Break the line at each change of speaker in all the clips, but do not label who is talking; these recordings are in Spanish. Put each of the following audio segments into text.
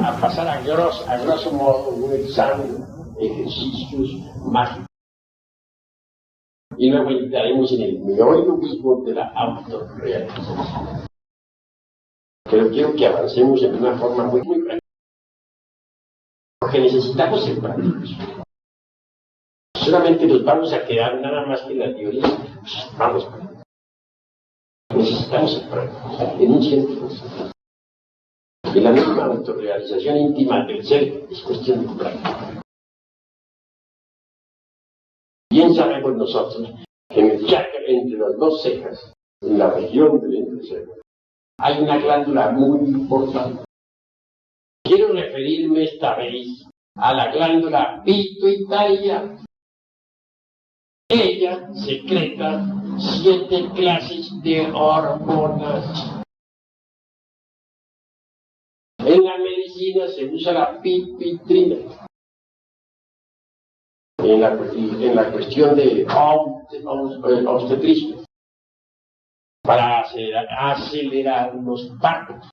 a pasar a grosso modo un examen de ejercicios mágicos. Y luego entraremos en el meollo mismo de la autorrealización. Pero quiero que avancemos en una forma muy práctica. Porque necesitamos ser prácticos. Solamente nos vamos a quedar nada más que en la teoría. Vamos para necesitamos ser prácticos, en un sentido. Y la misma autorrealización íntima del ser es cuestión de práctica. Bien sabemos nosotros que en el chakra entre las dos cejas, en la región del entrecejo, hay una glándula muy importante. Quiero referirme esta vez a la glándula pituitaria. Ella secreta 7 clases de hormonas. En la medicina se usa la pituitrina. En la cuestión de obstetricia, para acelerar los partos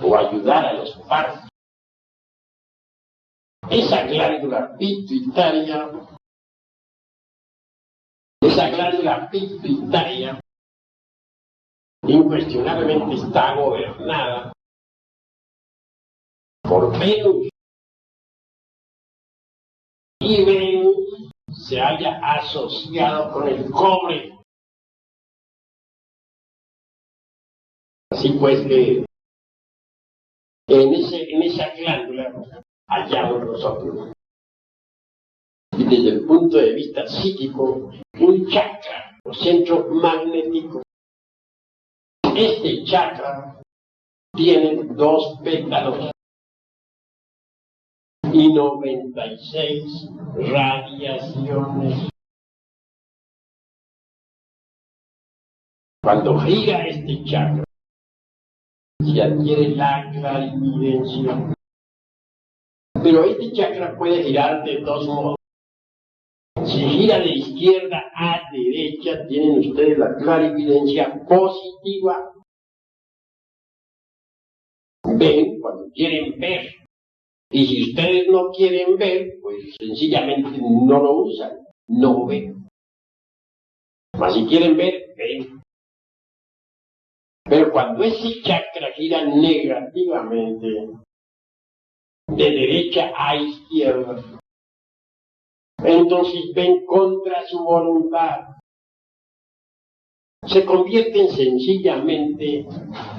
o ayudar a los partos. Esa glándula pituitaria incuestionablemente está gobernada por Venus. Y Venus se haya asociado con el cobre. Así pues que en esa glándula hallamos nosotros. Y desde el punto de vista psíquico, un chakra, o centro magnético. Este chakra tiene 2 pétalos y 96 radiaciones. Cuando gira este chakra, se adquiere la clarividencia. Pero este chakra puede girar de 2 modos. Si gira de izquierda a derecha, tienen ustedes la clarividencia positiva. Ven cuando quieren ver. Y si ustedes no quieren ver, pues sencillamente no lo usan, no ven. Mas si quieren ver, ven. Pero cuando ese chakra gira negativamente, de derecha a izquierda, entonces ven contra su voluntad. Se convierten sencillamente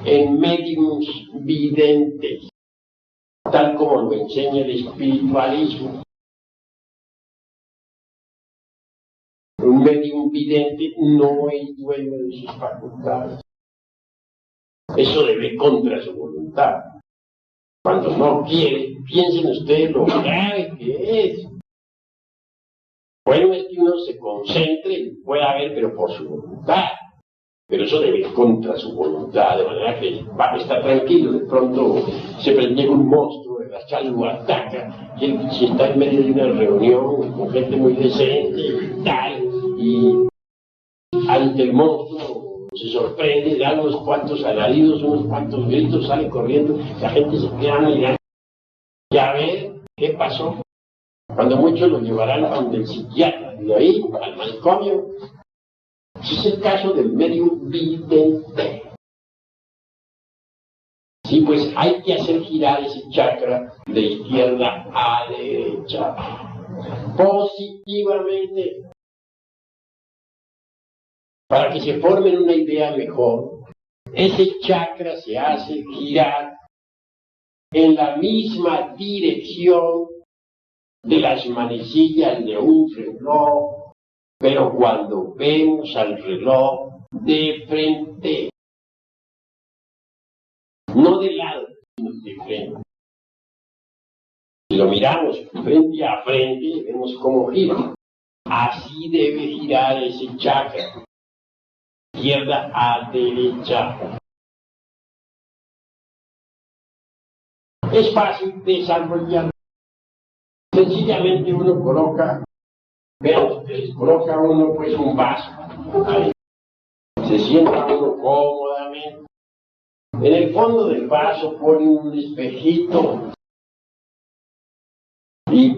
en médiums videntes, tal como lo enseña el espiritualismo. Un médium vidente no es dueño de sus facultades. Eso debe contra su voluntad. Cuando no quiere, piensen ustedes lo grave que es. Bueno, es que uno se concentre y pueda ver, pero por su voluntad. Pero eso debe ir contra su voluntad, de manera que está tranquilo. De pronto se prende un monstruo de la sala, lo ataca, y él, si está en medio de una reunión con gente muy decente y tal, y ante el monstruo se sorprende, da unos cuantos alaridos, unos cuantos gritos, sale corriendo, la gente se queda mirando y a ver qué pasó. Cuando muchos lo llevarán a donde el psiquiatra, y de ahí al manicomio. Ese es el caso del medium vidente. Sí, pues hay que hacer girar ese chakra de izquierda a derecha, positivamente, para que se formen una idea mejor. Ese chakra se hace girar en la misma dirección de las manecillas de un reloj, pero cuando vemos al reloj de frente, no de lado, sino de frente. Si lo miramos frente a frente, vemos cómo gira. Así debe girar ese chakra, izquierda a derecha. Es fácil desarrollar. Sencillamente uno coloca, vean ustedes, coloca uno pues un vaso, ahí. Se sienta uno cómodamente. En el fondo del vaso pone un espejito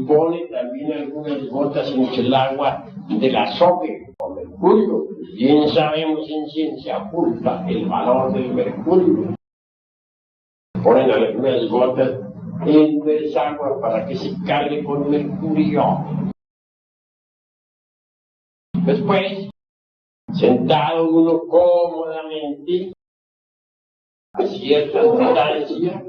pone también algunas gotas entre el agua del azogue o mercurio. Bien sabemos en ciencia oculta el valor del mercurio. Ponen algunas gotas entre esa agua para que se cargue con mercurio. Después, sentado uno cómodamente a cierta distancia,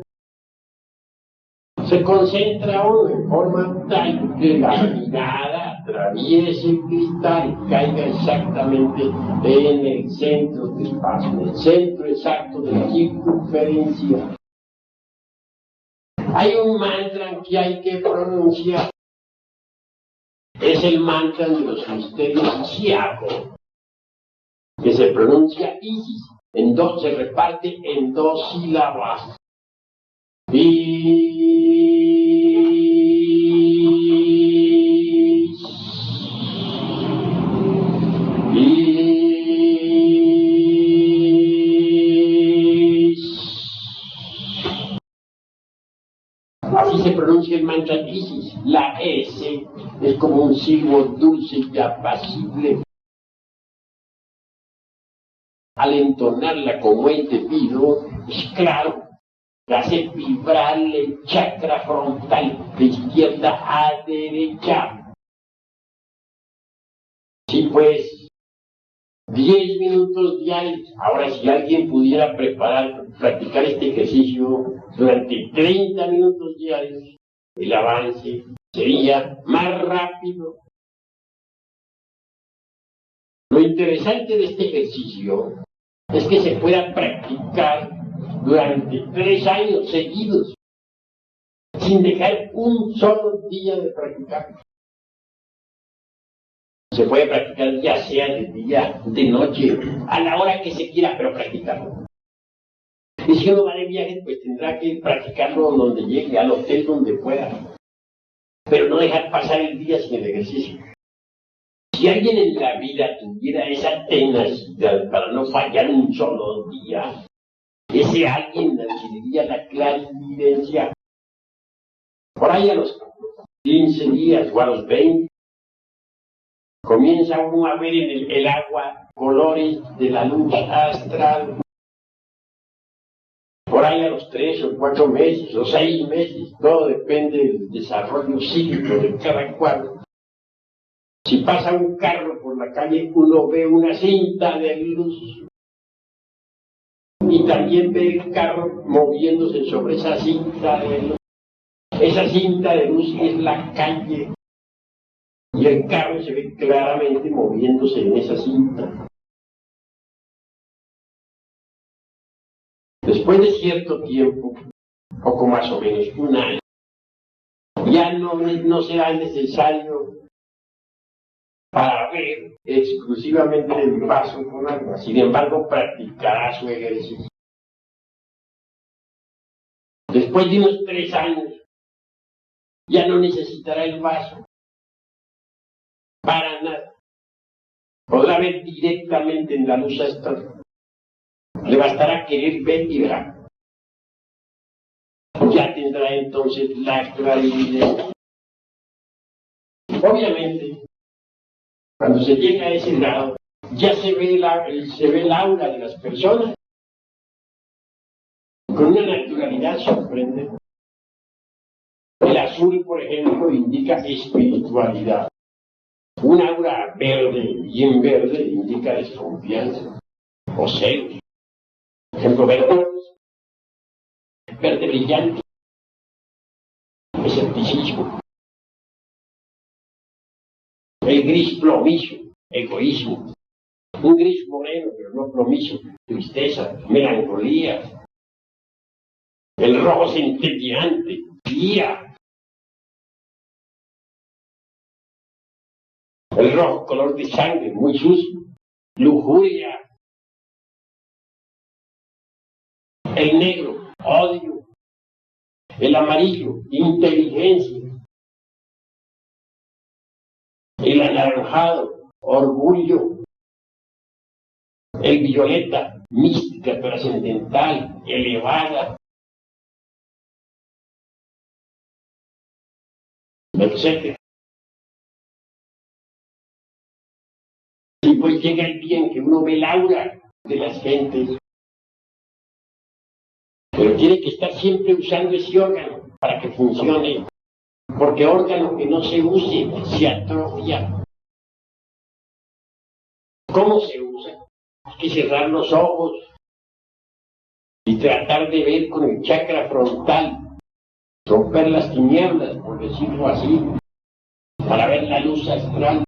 se concentra uno en forma tal que la mirada atraviese el cristal y caiga exactamente en el centro del espacio, en el centro exacto de la circunferencia. Hay un mantra que hay que pronunciar. Es el mantra de los misterios Chiago, que se pronuncia Isis. Se reparte en 2 sílabas. Así se pronuncia el mantra Isis. La S es como un silbo dulce y apacible. Al entonarla como el debido, es claro, hace vibrar el chakra frontal de izquierda a derecha. Sí, pues, 10 minutos diarios. Ahora, si alguien pudiera practicar este ejercicio durante 30 minutos diarios, el avance sería más rápido. Lo interesante de este ejercicio es que se pueda practicar durante 3 años seguidos, sin dejar un solo día de practicar. Se puede practicar ya sea de día, de noche, a la hora que se quiera, pero practicarlo. Y si uno va de viaje, pues tendrá que practicarlo donde llegue, al hotel donde pueda, pero no dejar pasar el día sin el ejercicio. Si alguien en la vida tuviera esa tenacidad para no fallar un solo día, ese alguien adquiriría la clarividencia. Por ahí a los 15 días o a los 20, comienza uno a ver en el agua colores de la luz astral. Por ahí a los 3 o 4 meses o 6 meses, todo depende del desarrollo psíquico de cada cual. Si pasa un carro por la calle, uno ve una cinta de luz y también ve el carro moviéndose sobre esa cinta de luz. Esa cinta de luz es la calle y el carro se ve claramente moviéndose en esa cinta. Después de cierto tiempo, poco más o menos un año, ya no será necesario para ver exclusivamente el vaso con agua. Sin embargo, practicará su ejercicio. Después de unos 3 años, ya no necesitará el vaso para nada. Podrá ver directamente en la luz astral. Le bastará querer ver y verá. Ya tendrá entonces la claridad. Obviamente, cuando se llega a ese grado, ya se ve el aura de las personas con una naturalidad sorprendente. El azul, por ejemplo, indica espiritualidad. Un aura verde, bien verde, indica desconfianza o celos. Por ejemplo, verde brillante, escepticismo. El gris plomizo, egoísmo. Un gris moreno, pero no plomizo, tristeza, melancolía. El rojo centelleante, guía. El rojo color de sangre, muy sucio, lujuria. El negro, odio. El amarillo, inteligencia. El anaranjado, orgullo. El violeta, mística, trascendental, elevada. etc. Y pues llega el día en que uno ve el aura de las gentes, pero tiene que estar siempre usando ese órgano para que funcione, porque órgano que no se use se atrofia. ¿Cómo se usa? Hay que cerrar los ojos y tratar de ver con el chakra frontal, romper las tinieblas, por decirlo así, para ver la luz astral,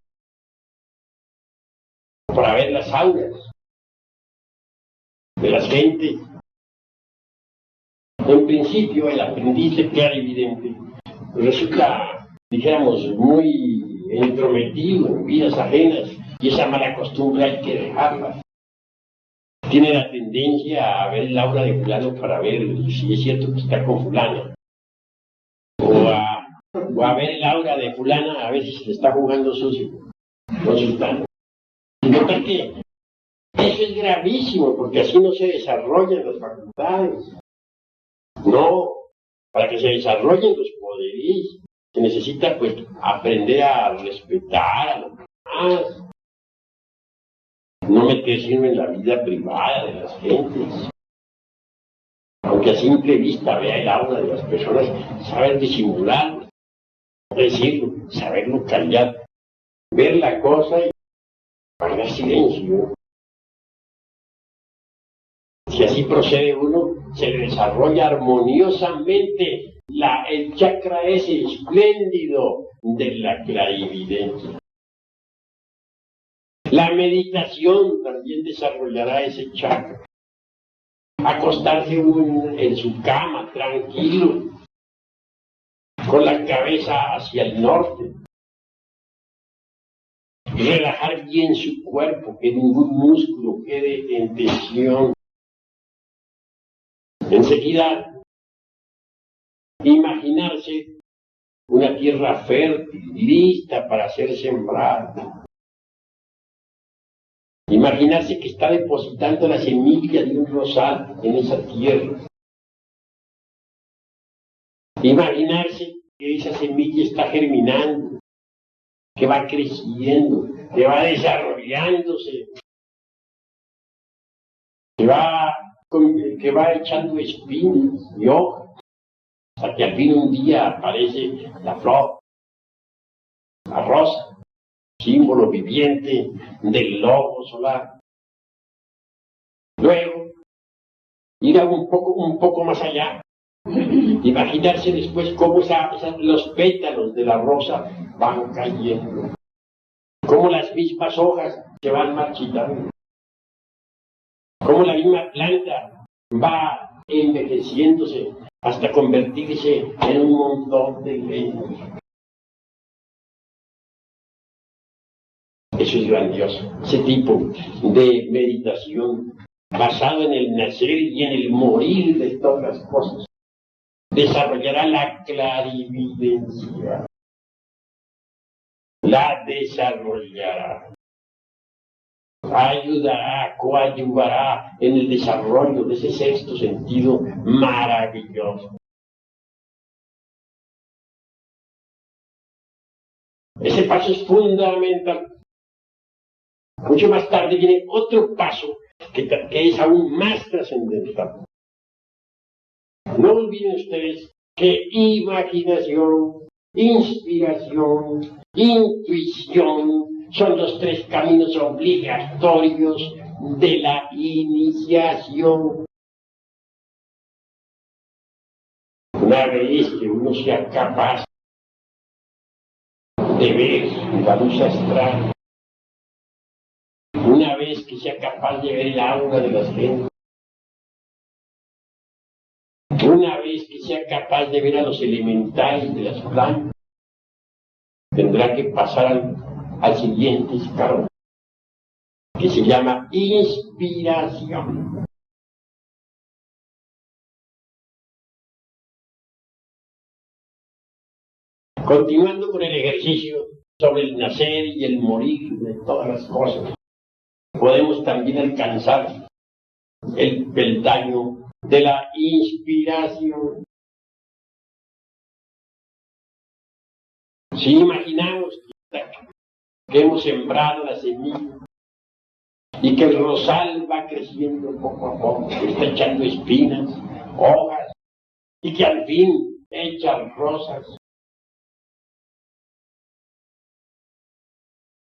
para ver las auras de las gentes. En principio, el aprendiz de clarividente resulta, dijéramos, muy entrometido en vidas ajenas, y esa mala costumbre hay que dejarla. Tiene la tendencia a ver el aura de fulano para ver si es cierto que está con fulana, o a ver el aura de fulana a ver si se le está jugando sucio con sultano. Nota que eso es gravísimo, porque así no se desarrollan las facultades. No, para que se desarrollen los poderes, se necesita pues aprender a respetar a los demás, no meterse en la vida privada de las gentes. Aunque a simple vista vea el aura de las personas, saber disimularlo, decirlo, saberlo callar, ver la cosa y guardar silencio. Si así procede uno, se desarrolla armoniosamente el chakra ese espléndido de la clarividencia. La meditación también desarrollará ese chakra. Acostarse uno en su cama, tranquilo, con la cabeza hacia el norte. Relajar bien su cuerpo, que ningún músculo quede en tensión. Enseguida, imaginarse una tierra fértil, lista para ser sembrada. Imaginarse que está depositando la semilla de un rosal en esa tierra. Imaginarse que esa semilla está germinando, que va creciendo, que va desarrollándose, que va echando espinas y hojas, hasta que al fin un día aparece la flor, la rosa, símbolo viviente del lobo solar. Luego, ir un poco más allá, imaginarse después cómo los pétalos de la rosa van cayendo, cómo las mismas hojas se van marchitando, cómo la misma planta va envejeciéndose hasta convertirse en un montón de leños. Eso es grandioso, ese tipo de meditación basado en el nacer y en el morir de todas las cosas, desarrollará la clarividencia, la desarrollará, ayudará, coadyuvará en el desarrollo de ese sexto sentido maravilloso. Ese paso es fundamental. Mucho más tarde viene otro paso que es aún más trascendental. No olviden ustedes que imaginación, inspiración, intuición son los tres caminos obligatorios de la iniciación. Una vez que uno sea capaz de ver la luz astral, una vez que sea capaz de ver el aura de las gentes, una vez que sea capaz de ver a los elementales de las plantas, tendrá que pasar al siguiente escalón, que se llama inspiración. Continuando con el ejercicio sobre el nacer y el morir de todas las cosas, podemos también alcanzar el peldaño de la inspiración. Si imaginamos que hemos sembrado la semilla y que el rosal va creciendo poco a poco, que está echando espinas, hojas, y que al fin echa rosas.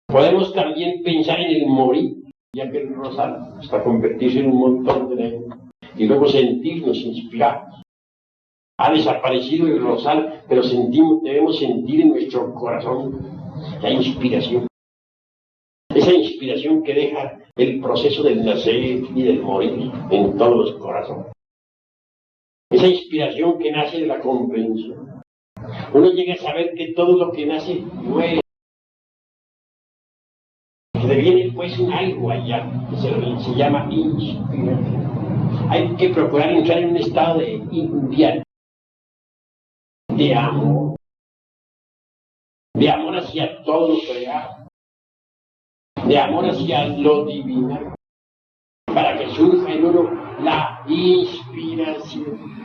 Podemos también pensar en el morir, ya que el rosal, hasta convertirse en un montón de negro, y luego sentirnos inspirados. Ha desaparecido el rosal, pero debemos sentir en nuestro corazón la inspiración. Esa inspiración que deja el proceso del nacer y del morir en todos los corazones. Esa inspiración que nace de la comprensión. Uno llega a saber que todo lo que nace muere. Que deviene pues un algo allá, que se llama inspiración. Hay que procurar entrar en un estado de inviar, de amor hacia todo lo creado, de amor hacia lo divino, para que surja en uno la inspiración.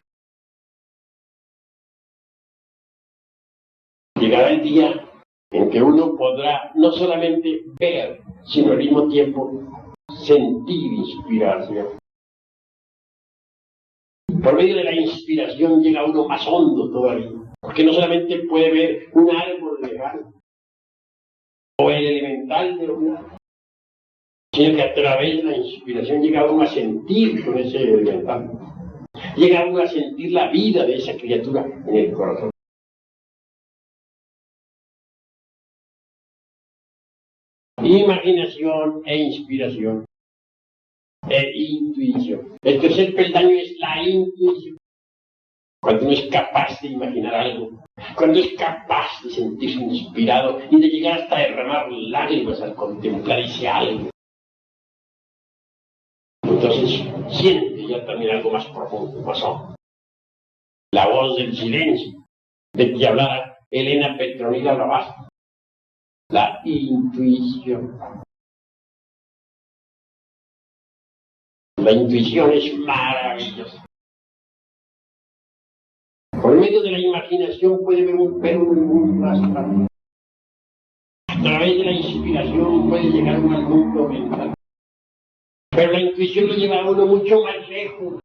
Llegará el día en que uno podrá no solamente ver, sino al mismo tiempo sentir inspiración. Por medio de la inspiración llega uno más hondo todavía, porque no solamente puede ver un árbol lejano o el elemental de un árbol, sino que a través de la inspiración llega uno a sentir con ese elemental, llega uno a sentir la vida de esa criatura en el corazón. Imaginación e inspiración e intuición. El tercer peldaño es la intuición. Cuando uno es capaz de imaginar algo, cuando es capaz de sentirse inspirado y de llegar hasta derramar lágrimas al contemplar ese algo. Entonces siente ya también algo más profundo, más hondo. La voz del silencio, de que hablara Elena Petronila Blavatsky. La intuición. La intuición es maravillosa. Por medio de la imaginación puede ver un mundo más rápido. A través de la inspiración puede llegar uno al mundo mental. Pero la intuición lo lleva a uno mucho más lejos.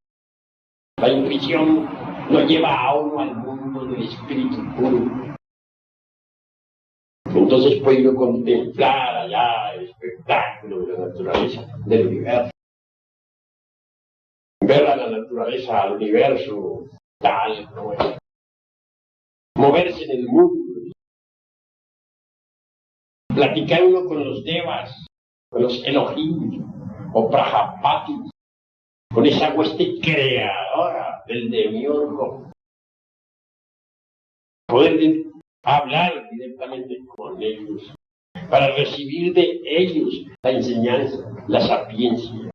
La intuición lo lleva a uno al mundo del espíritu puro. Entonces puede uno contemplar allá el espectáculo de la naturaleza, del universo. Ver a la naturaleza, al universo, tal como es. Moverse en el mundo. Platicar uno con los devas, con los Elohim o Prajapatis, con esa hueste creadora del demiurgo. Poder hablar directamente con ellos, para recibir de ellos la enseñanza, la sapiencia.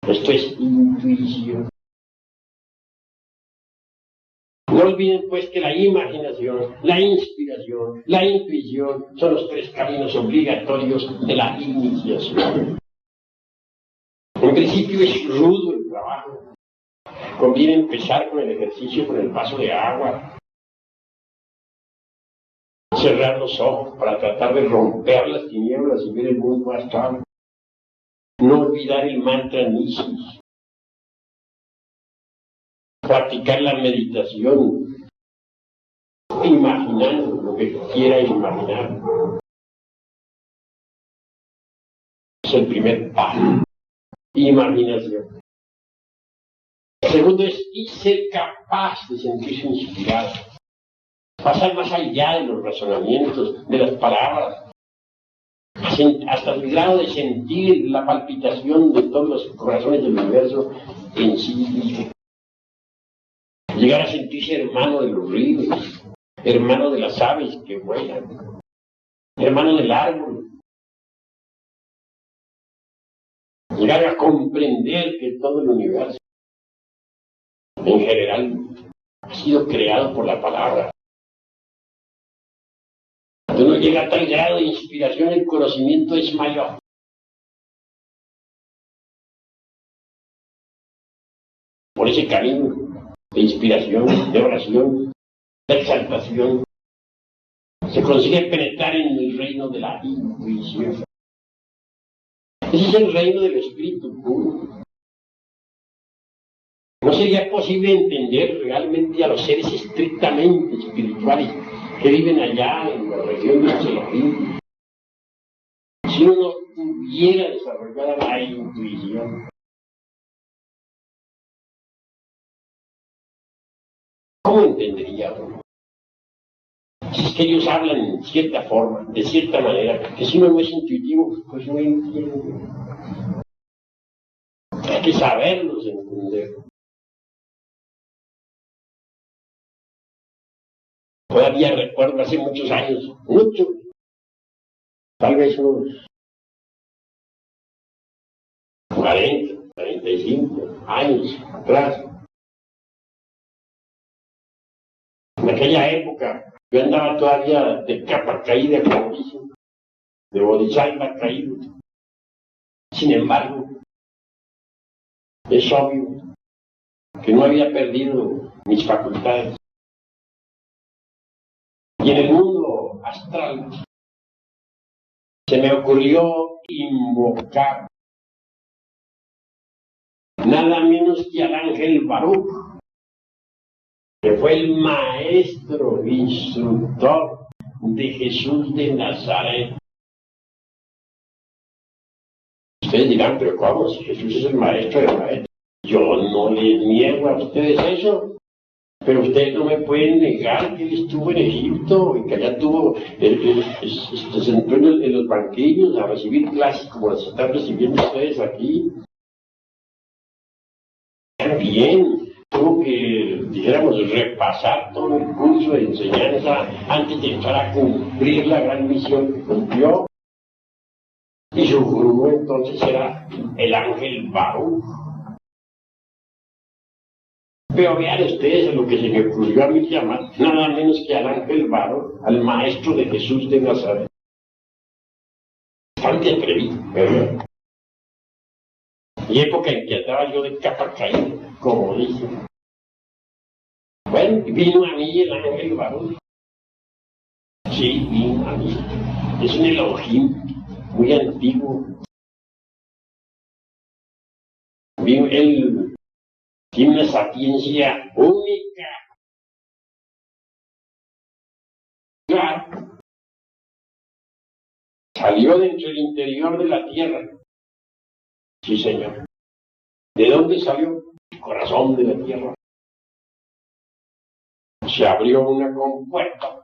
Esto es intuición. No olviden pues que la imaginación, la inspiración, la intuición son los tres caminos obligatorios de la iniciación. En principio es rudo el trabajo. Conviene empezar con el ejercicio, con el vaso de agua. Cerrar los ojos para tratar de romper las tinieblas y ver el mundo más claro. No olvidar el mantra Nisis. Practicar la meditación, imaginando lo que quiera imaginar. Es el primer paso. Imaginación. El segundo es ser capaz de sentirse inspirado. Pasar más allá de los razonamientos, de las palabras, hasta el grado de sentir la palpitación de todos los corazones del universo en sí mismo. Llegar a sentirse hermano de los ríos, hermano de las aves que vuelan, hermano del árbol. Llegar a comprender que todo el universo, en general, ha sido creado por la palabra. Cuando uno llega a tal grado de inspiración, el conocimiento es mayor. Por ese camino de inspiración, de oración, de exaltación, Se consigue penetrar en el reino de la intuición. Ese es el reino del espíritu puro. No sería posible entender realmente a los seres estrictamente espirituales que viven allá en la región de los Elohim si uno no pudiera desarrollar la intuición. ¿Cómo entendería uno? Si es que ellos hablan en cierta forma, de cierta manera, que si uno no es intuitivo, pues no entiende. Hay que saberlos entender. Todavía recuerdo hace muchos años, tal vez unos 40, 45 años atrás. En aquella época, yo andaba todavía de capa caída, como dicen, de bodhisattva caído. Sin embargo, es obvio que no había perdido mis facultades. Y en el mundo astral se me ocurrió invocar nada menos que al ángel Baruch, que fue el maestro, instructor de Jesús de Nazaret. Ustedes dirán, pero ¿cómo? Si Jesús es el maestro de maestros. Yo no les niego a ustedes eso, pero ustedes no me pueden negar que él estuvo en Egipto y que allá se sentó en los banquillos a recibir clases como las están recibiendo ustedes aquí. También tuvo que, dijéramos, repasar todo el curso de enseñanza antes de entrar a cumplir la gran misión que cumplió. Y su gurú entonces era el ángel Baruch. Pero vean ustedes lo que se me ocurrió a mí llamar, nada menos que al ángel Baruch, al maestro de Jesús de Nazaret. Bastante atrevido, ¿verdad? Y época en que andaba yo de capa caída, como dicen. Bueno, vino a mí el ángel Baruch. Sí, vino a mí. Es un Elohim muy antiguo. Él tiene una sapiencia única. Claro. Salió dentro del interior de la tierra. Sí, señor. ¿De dónde salió? El corazón de la tierra. Se abrió una compuerta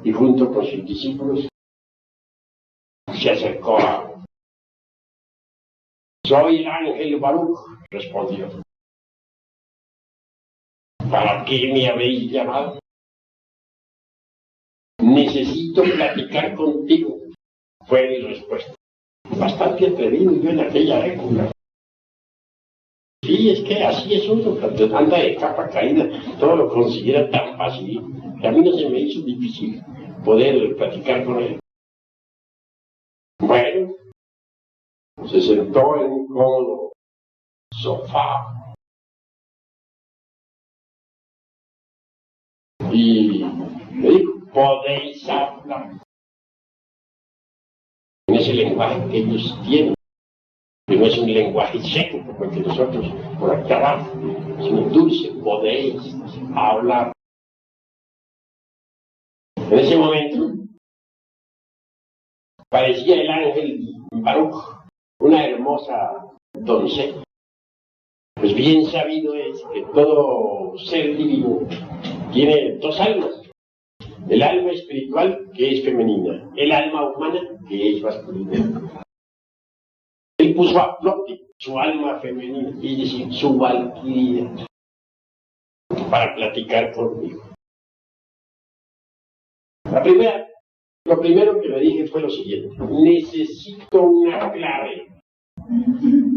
y junto con sus discípulos se acercó a... Soy el ángel Baruch, respondió. ¿Para qué me habéis llamado? Necesito platicar contigo, fue mi respuesta. Bastante atrevido yo en aquella época. Sí, es que así es uno, cuando anda de capa caída, todo lo considera tan fácil, que a mí no se me hizo difícil poder platicar con él. Bueno, se sentó en un cómodo sofá y me dijo, podéis hablar en ese lenguaje que ellos tienen, que no es un lenguaje seco como el que nosotros por acá abajo, sino dulce, podéis hablar. En ese momento parecía el ángel Baruch, una hermosa doncella. Pues bien sabido es que todo ser divino tiene dos almas. El alma espiritual, que es femenina, el alma humana, que es masculina. Él puso a flote su alma femenina, es decir, su valquiria, para platicar conmigo. Lo primero que le dije fue lo siguiente: necesito una clave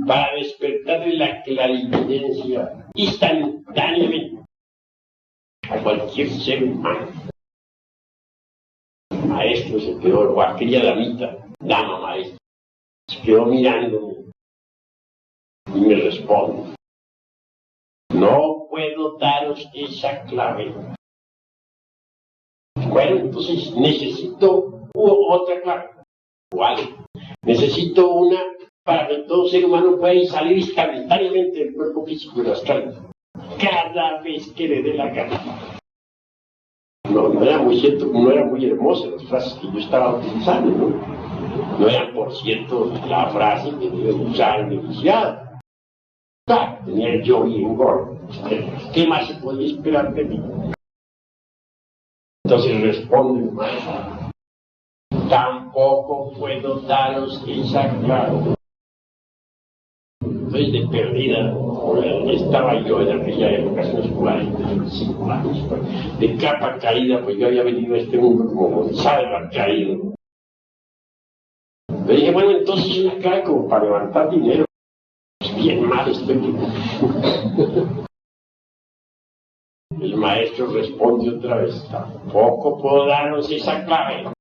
para despertarle la clarividencia instantáneamente a cualquier ser humano. Maestro se quedó, o aquella damita, dama maestra, se quedó mirándome y me responde: no puedo daros esa clave. Bueno, entonces necesito otra clave. ¿Cuál? Necesito una para que todo ser humano pueda salir instantáneamente del cuerpo físico y lo astral. Cada vez que le dé la gana. No era muy cierto, no eran muy hermosas las frases que yo estaba utilizando, ¿no? No eran, por cierto, la frase que debe usar en mi iniciada. Claro, tenía el yo bien gordo. ¿Qué más se podía esperar de mí? Entonces responde el maestro: tampoco puedo daros esa clave. Entonces, de perdida, estaba yo en aquella época, hace unos 45 años, de capa caída, pues yo había venido a este mundo como Gonzalo caído. Le dije, bueno, entonces una clave como para levantar dinero. Pues bien mal estoy. El maestro responde otra vez: tampoco puedo daros esa clave.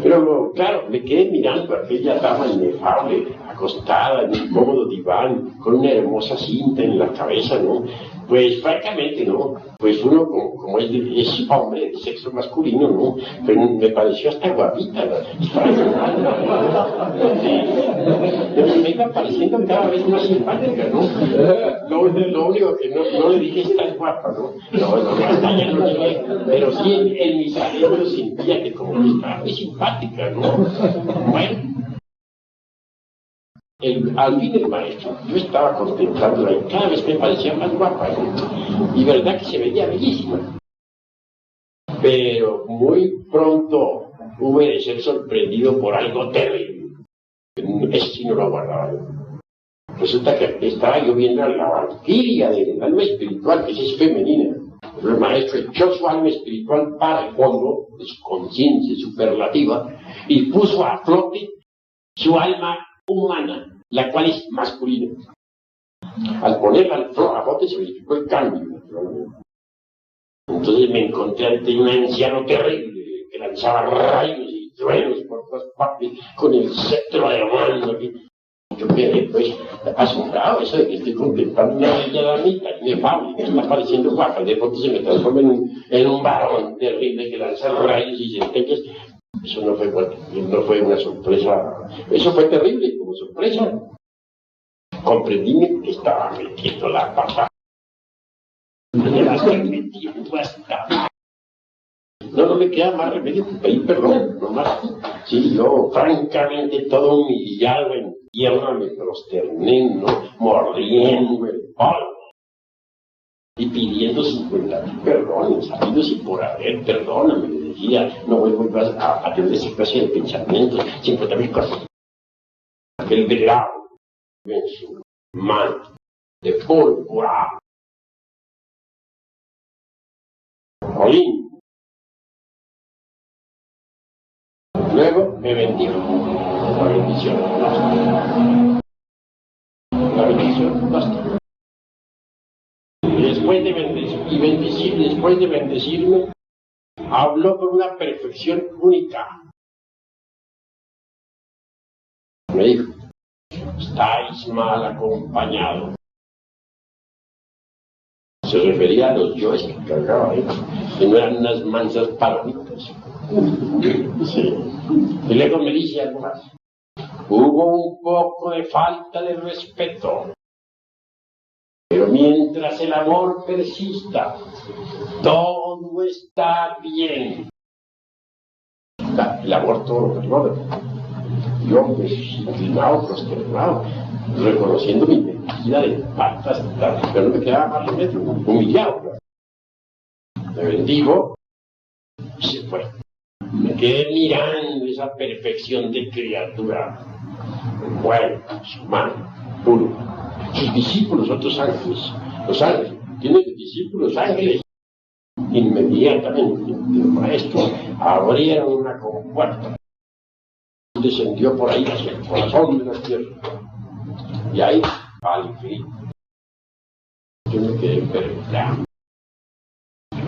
Pero claro, me quedé mirando a aquella dama inefable, acostada en un cómodo diván, con una hermosa cinta en la cabeza, ¿no? Pues francamente, ¿no? Pues uno, como es hombre de sexo masculino, ¿no? Pues me pareció hasta guapita, ¿no? Me iba pareciendo cada vez más simpática, ¿no? Lo único que no le dije: estás guapa, ¿no? No, hasta ya no llegué. Pero sí en mis adentros sentía que como que estaba muy simpática, ¿no? Bueno. Al fin el maestro, yo estaba contemplándola y cada vez me parecía más guapa, ¿no? Y verdad que se veía bellísima. Pero muy pronto hube de ser sorprendido por algo terrible. Eso sí no lo guardaba yo. Resulta que estaba yo viendo a la valquiria del alma espiritual, que es femenina. El maestro echó su alma espiritual para el fondo de su conciencia superlativa y puso a flote su alma humana, la cual es masculina. Al ponerla a flote se verificó el cambio, naturalmente. Entonces me encontré ante un anciano terrible que lanzaba rayos y truenos por todas partes con el cetro de mano. Yo quedé pues asombrado, eso de que estoy contemplando una bella damita inefable que está pareciendo guapa, de pronto se me transforma en un varón terrible que lanza rayos y centellas. Eso no fue una sorpresa, eso fue terrible como sorpresa. Comprendí que estaba metiendo la pata. No me queda más remedio que pedir perdón, nomás. Sí, yo francamente todo humillado en tierra me prosterné, ¿no? Mordiendo el polvo y pidiendo 50,000 perdones, sabidos y por haber, perdóname, le decía, no vuelvas a tener esa clase de pensamientos, 50,000 cosas. Aquel velado en su manto de púrpura. Jolín. Luego me bendijo. La bendición basta. La bendición basta. Después de bendecirme, habló con una perfección única. Me dijo: estáis mal acompañados. Se refería a los yoes que cargaba ahí, que no eran unas mansas palomitas. Sí. Y luego me dice algo más: hubo un poco de falta de respeto, pero mientras el amor persista, todo está bien. El amor todo lo perdona. Yo, pues, inclinado, prosternado, reconociendo mi mentira de patas, pero no me quedaba más remedio, humillado. Me bendigo y se fue. Me quedé mirando esa perfección de criatura. Bueno, humano, puro. Sus discípulos, otros ángeles. Los ángeles, tienen discípulos ángeles. Inmediatamente, el maestro abrieron una compuerta. Descendió por ahí hacia el corazón de la tierra. Y ahí, al infinito. Yo me quedé perplejo.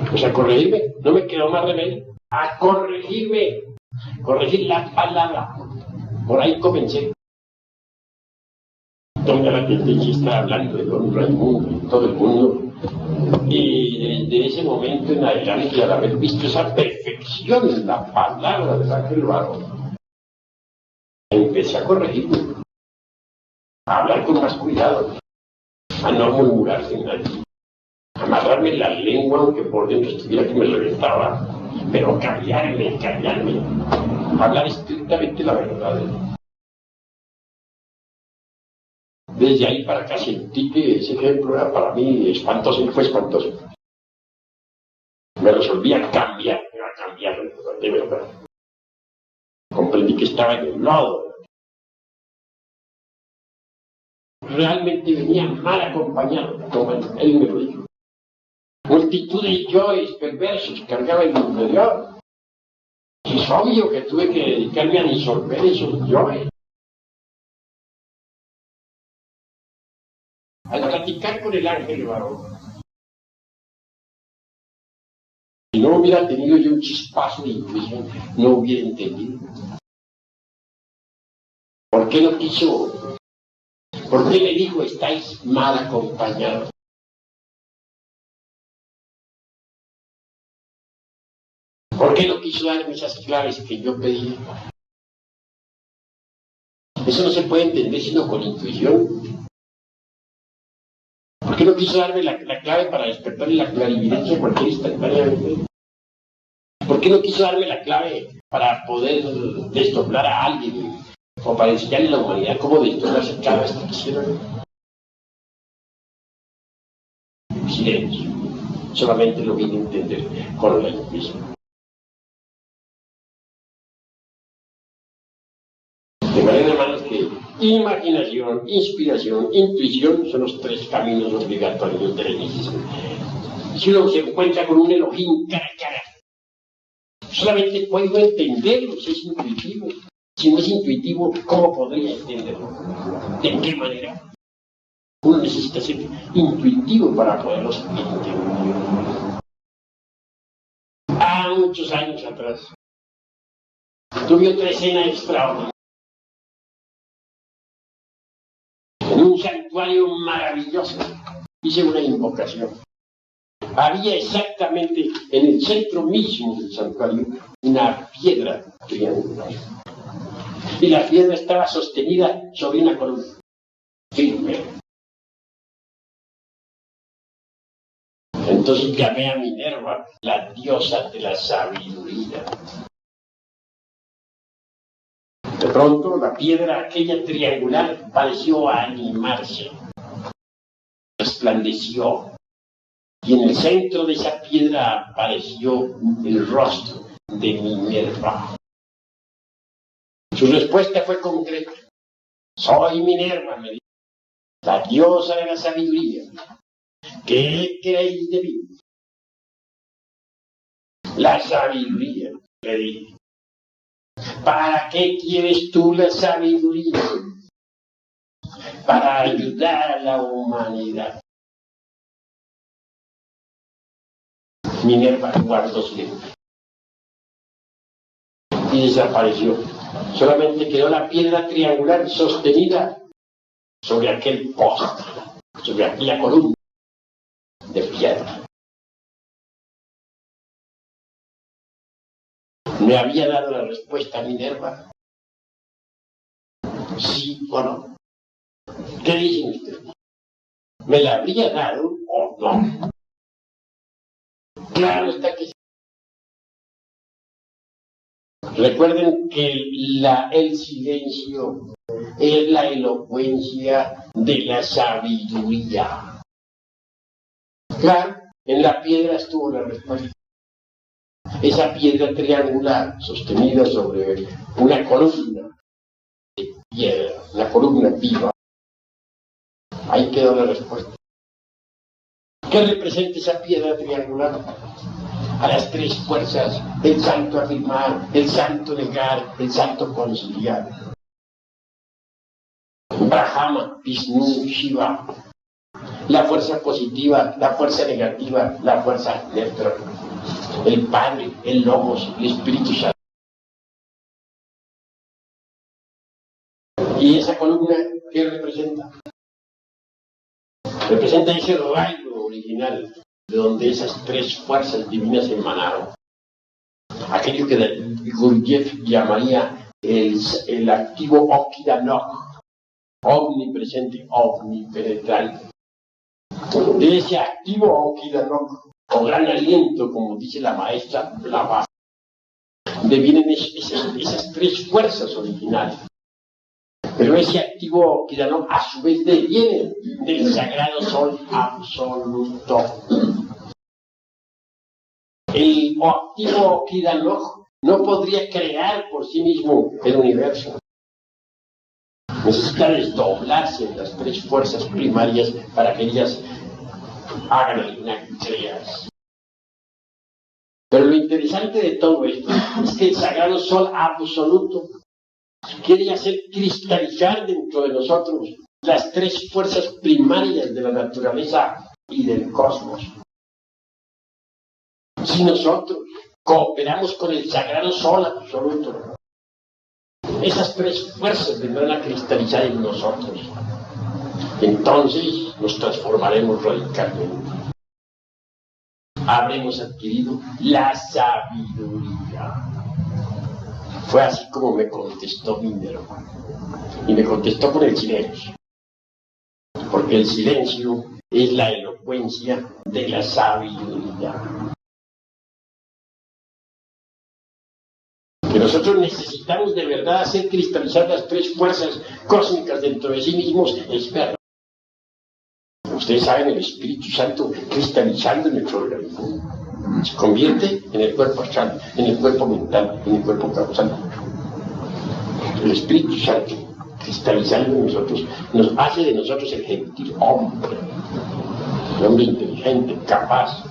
Pues a corregirme, no me quedó más remedio. A corregirme. Corregir la palabra. Por ahí comencé. Toda la gente está hablando de don Raimundo y todo el mundo Y desde ese momento en adelante, al haber visto esa perfección en la palabra del ángel varón, empecé a corregirme, a hablar con más cuidado, a no murmurar sin nadie, a amarrarme la lengua aunque por dentro estuviera que me reventaba, pero callarme, hablar estrictamente la verdad. Desde ahí para acá sentí que ese ejemplo era para mí espantoso y fue espantoso. Me resolví a cambiar, de verdad. Comprendí que estaba en el lodo. Realmente venía mal acompañado, como él me lo dijo. Multitud de yoes perversos cargaba en mi interior. Y es obvio que tuve que dedicarme a disolver esos yoes. Al platicar con el ángel varón, si no hubiera tenido yo un chispazo de intuición, no hubiera entendido. ¿Por qué no quiso? ¿Por qué me dijo, estáis mal acompañados? ¿Por qué no quiso darme esas claves que yo pedí? Eso no se puede entender sino con intuición. ¿Por qué no quiso darme la clave para despertar la clarividencia cualquier instantáneamente? ¿Por qué no quiso darme la clave para poder desdoblar a alguien o para enseñarle a la humanidad cómo desdoblarse cada vez que quisiera? Silencio. Solamente lo vine a entender con la intuición. De manera, hermanos, que imaginación, inspiración, intuición son los tres caminos obligatorios de la iniciación. Si uno se encuentra con un Elohim cara a cara, solamente puedo entenderlo si es intuitivo. Si no es intuitivo, ¿cómo podría entenderlo? ¿De qué manera? Uno necesita ser intuitivo para poderlos entender. Muchos años atrás, tuve otra escena extraordinaria. En un santuario maravilloso, hice una invocación. Había exactamente en el centro mismo del santuario una piedra triangular. Y la piedra estaba sostenida sobre una columna firme. Entonces llamé a Minerva, la diosa de la sabiduría. De pronto la piedra aquella triangular pareció animarse, resplandeció, y en el centro de esa piedra apareció el rostro de Minerva. Su respuesta fue concreta. Soy Minerva, me dijo, la diosa de la sabiduría. ¿Qué queréis de mí? La sabiduría, le dije. ¿Para qué quieres tú la sabiduría? Para ayudar a la humanidad. Minerva guardó silencio y desapareció. Solamente quedó la piedra triangular sostenida sobre aquel poste, sobre aquella columna de piedra. ¿Me había dado la respuesta a Minerva? ¿Sí o no? ¿Qué dicen ustedes? ¿Me la habría dado o no? Claro está que sí. Recuerden que el silencio es la elocuencia de la sabiduría. Claro, en la piedra estuvo la respuesta. Esa piedra triangular sostenida sobre una columna de piedra, una columna viva. Ahí quedó la respuesta. ¿Qué representa esa piedra triangular? A las tres fuerzas, el santo afirmar, el santo negar, el santo conciliar. Brahma, Vishnu, Shiva. La fuerza positiva, la fuerza negativa, la fuerza neutra. El Padre, el Logos, el Espíritu Santo. ¿Y esa columna qué representa? Representa ese rayo original de donde esas tres fuerzas divinas emanaron. Aquello que Gurdjieff llamaría el activo Okidanok, omnipresente, omnipenetrante. De ese activo Okidanok, o gran aliento, como dice la maestra Blavatsky, devienen esas tres fuerzas originales. Pero ese activo Okidanok a su vez deviene del sagrado sol absoluto. El activo Okidanok no podría crear por sí mismo el universo. Necesita desdoblarse en las tres fuerzas primarias para que ellas hagan alguna creación. Pero lo interesante de todo esto es que el sagrado sol absoluto quiere hacer cristalizar dentro de nosotros las tres fuerzas primarias de la naturaleza y del cosmos. Si nosotros cooperamos con el sagrado sol absoluto, esas tres fuerzas vendrán a cristalizar en nosotros. Entonces nos transformaremos radicalmente. Habremos adquirido la sabiduría. Fue así como me contestó Minerva. Y me contestó con el silencio. Porque el silencio es la elocuencia de la sabiduría. Que nosotros necesitamos de verdad hacer cristalizar las tres fuerzas cósmicas dentro de sí mismos, es verdad. Ustedes saben, el Espíritu Santo cristalizando en nuestro organismo se convierte en el cuerpo astral, en el cuerpo mental, en el cuerpo causal. El Espíritu Santo cristalizando en nosotros nos hace de nosotros el gentil hombre, el hombre inteligente, capaz.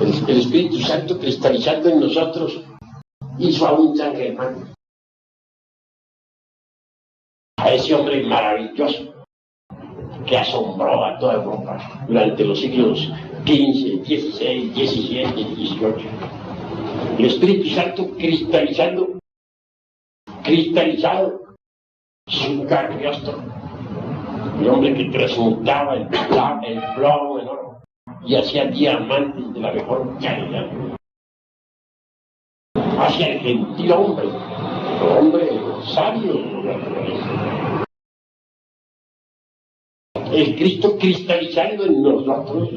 El Espíritu Santo cristalizando en nosotros hizo a un San Germán, a ese hombre maravilloso que asombró a toda Europa durante los siglos XV, XVI, XVII y XVIII. El Espíritu Santo cristalizado, su Cagliostro, el hombre que transmutaba el plomo en oro y hacía diamantes de la mejor calidad. Hacia el gentil hombre sabio de la naturaleza. El Cristo cristalizando en nosotros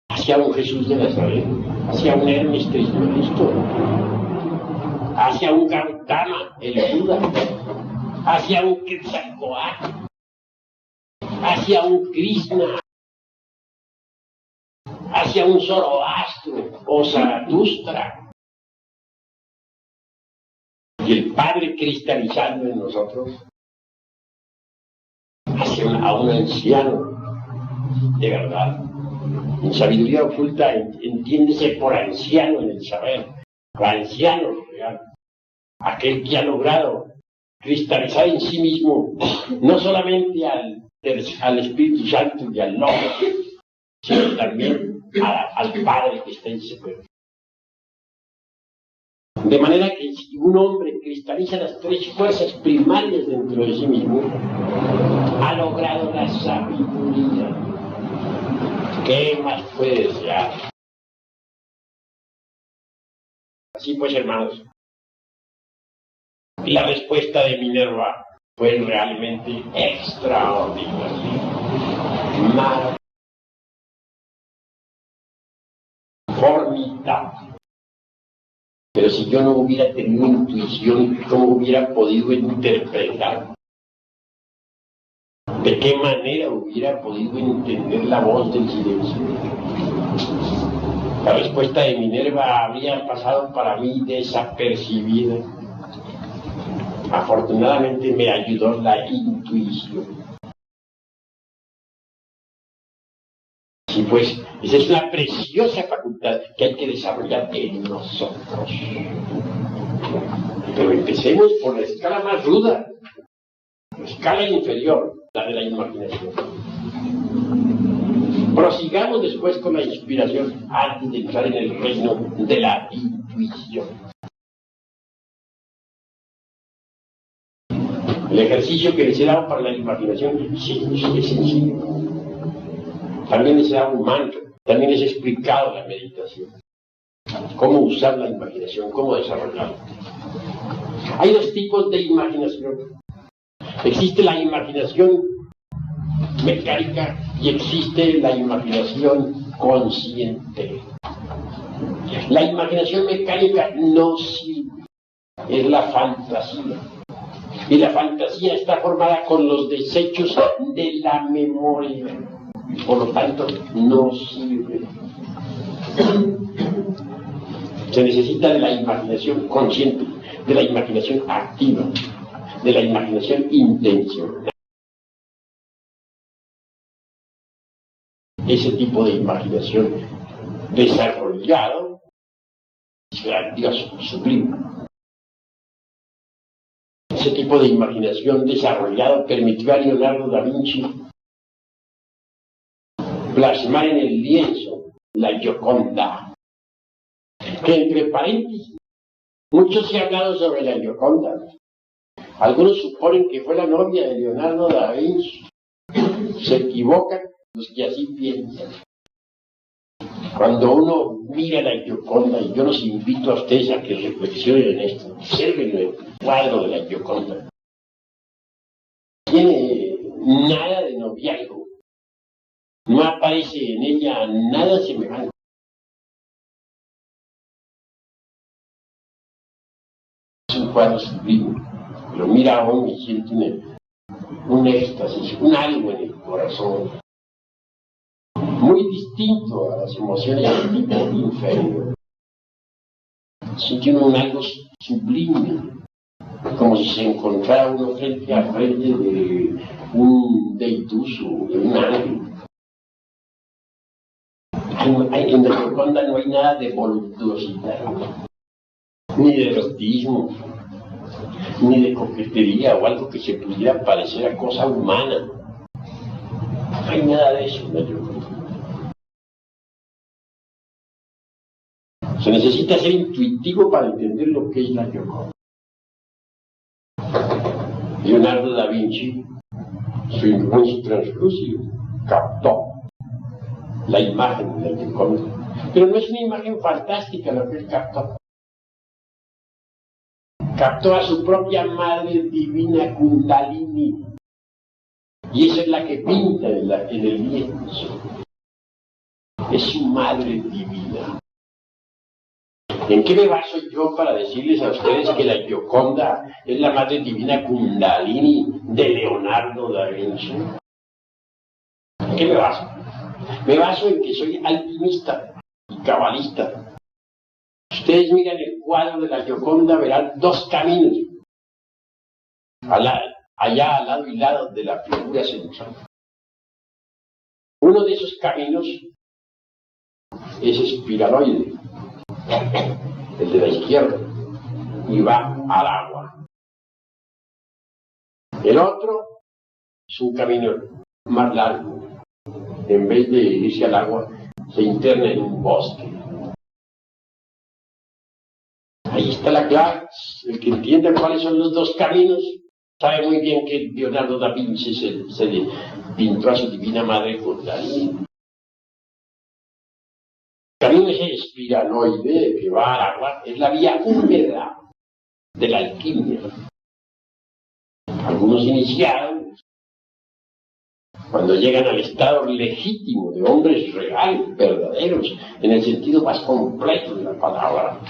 hacia un Jesús de Nazaret, hacia un Hermes Trismegisto, hacia un Gautama, el Buda, hacia un Quetzalcóatl, hacia un Krishna, hacia un Zoroastro o Zaratustra. Y el Padre cristalizando en nosotros a un anciano de verdad. En sabiduría oculta entiéndese por anciano en el saber, anciano real, aquel que ha logrado cristalizar en sí mismo no solamente al Espíritu Santo y al Logos, sino también al Padre que está en ese cuerpo. De manera que si un hombre cristaliza las tres fuerzas primarias dentro de sí mismo, ha logrado la sabiduría. ¿Qué más puede desear? Así pues, hermanos, la respuesta de Minerva fue realmente extraordinaria. Formidable. Pero si yo no hubiera tenido intuición, ¿cómo hubiera podido interpretar? ¿De qué manera hubiera podido entender la voz del silencio? La respuesta de Minerva habría pasado para mí desapercibida. Afortunadamente me ayudó la intuición. Y pues, esa es una preciosa facultad que hay que desarrollar en nosotros. Pero empecemos por la escala más ruda, la escala inferior, la de la imaginación. Prosigamos después con la inspiración antes de entrar en el reino de la intuición. El ejercicio que les he dado para la imaginación es sencillo. También les da un mantra, también les he explicado la meditación. Cómo usar la imaginación, cómo desarrollarla. Hay dos tipos de imaginación. Existe la imaginación mecánica y existe la imaginación consciente. La imaginación mecánica no sirve, es la fantasía. Y la fantasía está formada con los desechos de la memoria. Por lo tanto, no sirve. Se necesita de la imaginación consciente, de la imaginación activa, de la imaginación intencional. Ese tipo de imaginación desarrollado, digamos, sublime. Ese tipo de imaginación desarrollado permitió a Leonardo da Vinci plasmar en el lienzo la Gioconda. Que entre paréntesis, mucho se ha hablado sobre la Gioconda. Algunos suponen que fue la novia de Leonardo da Vinci. Se equivocan los que así piensan. Cuando uno mira la Gioconda, y yo los invito a ustedes a que reflexionen en esto, observen el cuadro de la Gioconda. Tiene nada de noviazgo. No aparece en ella nada semejante. Es un cuadro sublime. Lo mira a uno y siente un éxtasis, un algo en el corazón. Muy distinto a las emociones del tipo inferior. Siente uno un algo sublime, como si se encontrara uno frente a frente de un deituso, de un ángel. En la Gioconda no hay nada de voluptuosidad, ni de erotismo, ni de coquetería o algo que se pudiera parecer a cosa humana. No hay nada de eso en la Gioconda. Se necesita ser intuitivo para entender lo que es la Gioconda. Leonardo da Vinci, su influencia translúcido, captó la imagen de la Gioconda. Pero no es una imagen fantástica lo que él captó. Captó a su propia madre divina Kundalini. Y esa es la que pinta en el lienzo. Es su madre divina. ¿En qué me baso yo para decirles a ustedes que la Gioconda es la madre divina Kundalini de Leonardo da Vinci? ¿En qué me baso? Me baso en que soy alquimista y cabalista. Ustedes miran el cuadro de la Gioconda, verán dos caminos. Allá al lado y lado de la figura central. Uno de esos caminos es espiraloide, el de la izquierda, y va al agua. El otro es un camino más largo. En vez de irse al agua, se interna en un bosque. Ahí está la clave. El que entienda cuáles son los dos caminos sabe muy bien que Leonardo da Vinci se pintó a su divina madre Kundalini. El camino ese espiraloide que va al agua es la vía húmeda de la alquimia. Algunos iniciados, cuando llegan al estado legítimo de hombres reales, verdaderos, en el sentido más completo de la palabra,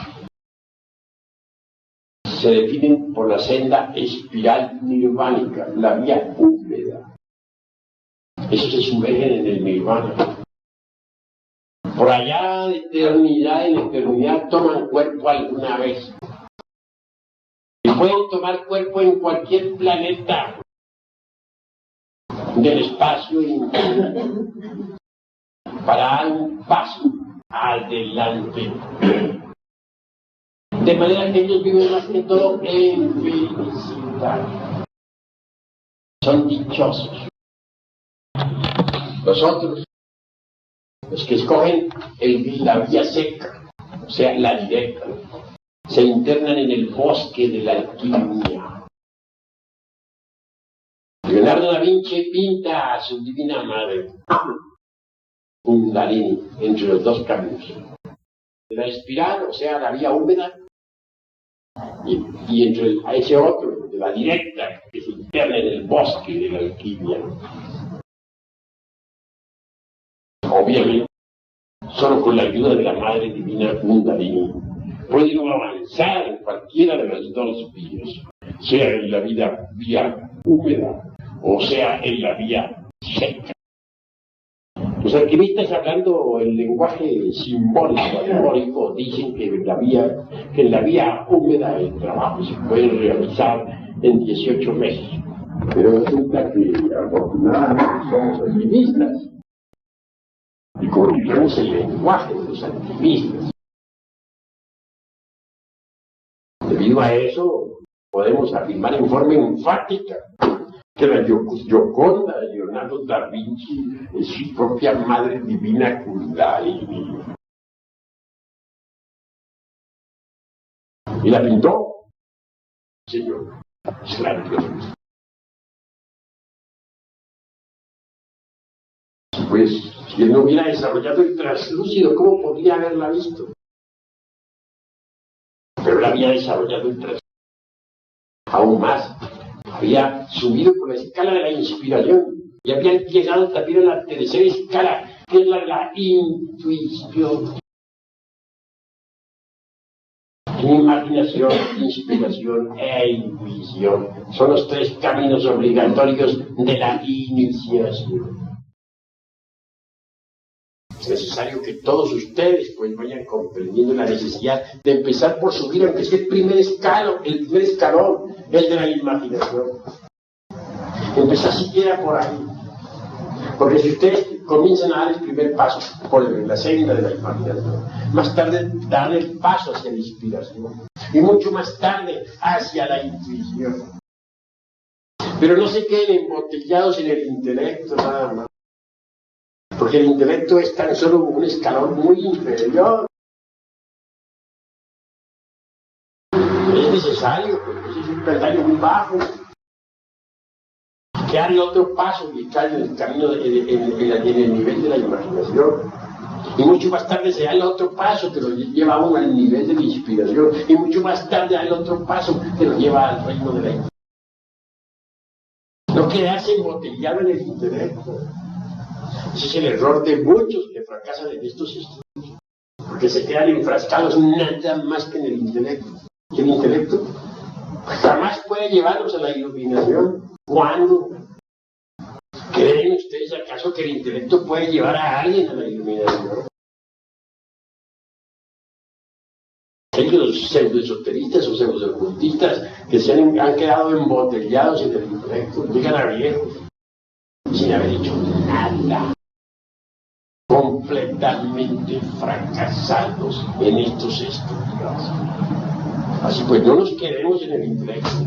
se definen por la senda espiral nirvánica, la vía húmeda. Esos se sumergen en el nirvana. Por allá de eternidad en eternidad toman cuerpo alguna vez. Y pueden tomar cuerpo en cualquier planeta del espacio infinito para dar un paso adelante. De manera que ellos viven más que todo en felicidad. Son dichosos. Los otros, los que escogen la vía seca, o sea, la directa, se internan en el bosque de la alquimia. Leonardo da Vinci pinta a su divina madre Kundalini entre los dos caminos. De la espiral, o sea, la vía húmeda, y entre a ese otro, de la directa, que se interna en el bosque de la alquimia. Obviamente, solo con la ayuda de la Madre Divina Kundalini puede uno avanzar en cualquiera de las dos vías, sea en la vía húmeda o sea en la vía seca. Los alquimistas, hablando el lenguaje simbólico, alegórico, dicen que en la vía húmeda el trabajo se puede realizar en 18 meses. Pero resulta que afortunadamente somos alquimistas y conocemos el lenguaje de los alquimistas. Debido a eso, podemos afirmar en forma enfática que la Gioconda de Leonardo da Vinci es su propia Madre Divina Kundalini. ¿Y la pintó? Señor, es grandioso. Pues, si él no hubiera desarrollado el translúcido, ¿cómo podría haberla visto? Pero él había desarrollado el translúcido. Aún más, había subido por la escala de la inspiración y había llegado también a la tercera escala, que es la de la intuición. Imaginación, inspiración e intuición son los tres caminos obligatorios de la iniciación. Es necesario que todos ustedes pues vayan comprendiendo la necesidad de empezar por subir, aunque sea el primer escalón, el de la imaginación. Empezar siquiera por ahí. Porque si ustedes comienzan a dar el primer paso por la senda de la imaginación, más tarde dan el paso hacia la inspiración y mucho más tarde hacia la intuición. Pero no se queden embotellados en el intelecto nada más. Porque el intelecto es tan solo un escalón muy inferior. Es necesario, porque es un peldaño muy bajo. Que dar el otro paso y estar en el camino, en el nivel de la imaginación. Y mucho más tarde se da el otro paso que lo lleva a uno al nivel de la inspiración. Y mucho más tarde da el otro paso que lo lleva al reino de la inspiración. No quedarse embotellado en el intelecto. Ese es el error de muchos que fracasan en estos estudios, porque se quedan enfrascados nada más que en el intelecto. Y el intelecto jamás puede llevarlos a la iluminación. ¿Cuándo? ¿Creen ustedes acaso que el intelecto puede llevar a alguien a la iluminación? Hay los pseudoesoteristas o pseudocultistas que se han quedado embotellados en el intelecto, llegan a viejos sin haber hecho nada, completamente fracasados en estos estudios. Así pues, no nos quedemos en el intelecto.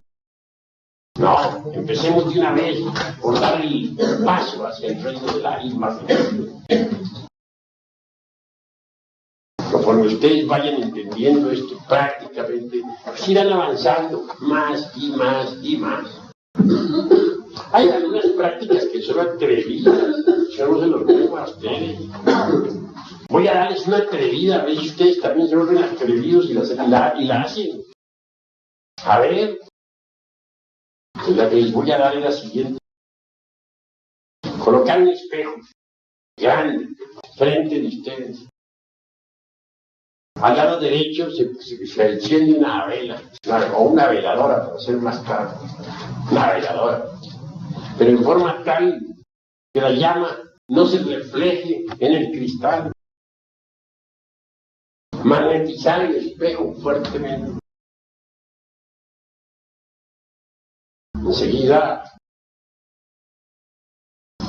No, empecemos de una vez por dar el paso hacia el reino de la imaginación. Conforme ustedes vayan entendiendo esto prácticamente, pues irán avanzando más y más y más. Hay algunas prácticas que son atrevidas, yo no se los digo a ustedes. Voy a darles una atrevida, a ver si ustedes también se vuelven atrevidos y la hacen. A ver, la que les voy a dar es la siguiente. Colocar un espejo grande frente de ustedes. Al lado derecho se enciende una vela, o una veladora, para ser más claro. Una veladora. Pero en forma tal que la llama no se refleje en el cristal. Magnetizar el espejo fuertemente. Enseguida,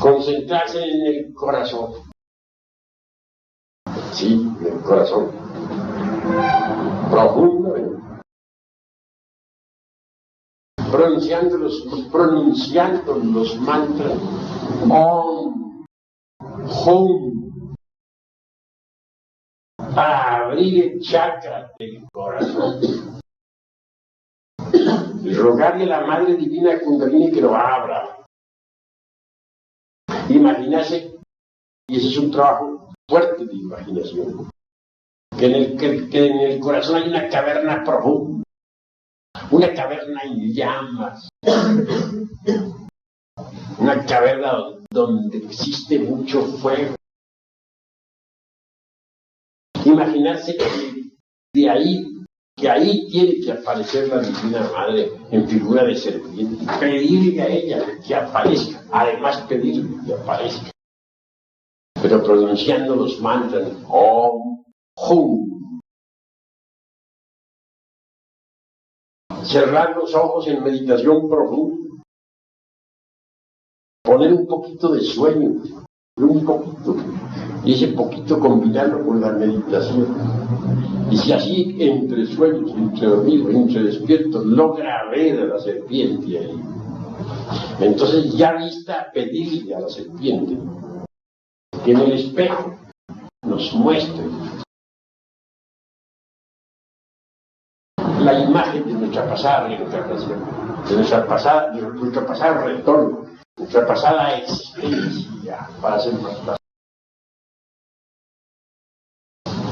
concentrarse en el corazón. Sí, en el corazón. Profundamente. Pronunciando los mantras Om, Hum, para abrir el chakra del corazón. Y rogarle a la Madre Divina Kundalini que lo abra. Imaginarse, y ese es un trabajo fuerte de imaginación, que en el corazón hay una caverna profunda, una caverna en llamas, una caverna donde existe mucho fuego. Imaginarse que ahí tiene que aparecer la Divina Madre en figura de serpiente, pedirle a ella que aparezca, además pedirle que aparezca, pero pronunciando los mantras Om, Hum. Cerrar los ojos en meditación profunda, poner un poquito de sueño, un poquito, y ese poquito combinarlo con la meditación. Y si así entre sueños, entre dormidos, entre despiertos, logra ver a la serpiente ahí, entonces ya vista, pedirle a la serpiente que en el espejo nos muestre la imagen de nuestra pasada reencarnación, de nuestra pasada retorno, nuestra pasada existencia, para ser más fácil.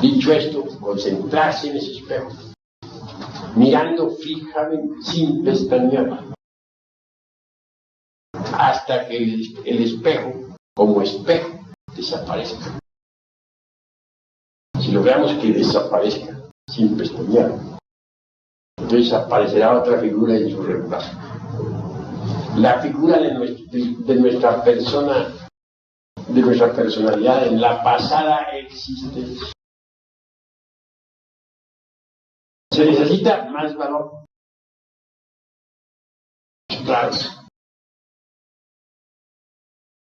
Dicho esto, concentrarse en ese espejo, mirando fijamente, sin pestañear, hasta que el espejo, como espejo, desaparezca. Si logramos que desaparezca sin pestañear, entonces aparecerá otra figura en su reemplazo. La figura de nuestra persona, de nuestra personalidad en la pasada existencia. Se necesita más valor. Claro.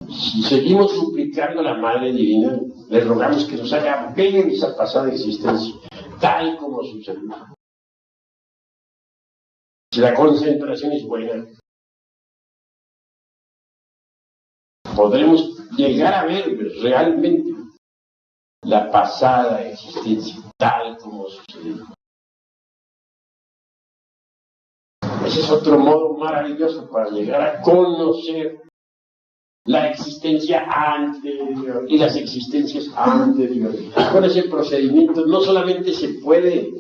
Si seguimos suplicando a la Madre Divina, le rogamos que nos haga ver esa pasada existencia, tal como sucedió. Si la concentración es buena, podremos llegar a ver realmente la pasada existencia, tal como sucedió. Ese es otro modo maravilloso para llegar a conocer la existencia anterior y las existencias anteriores. Con ese procedimiento no solamente se puede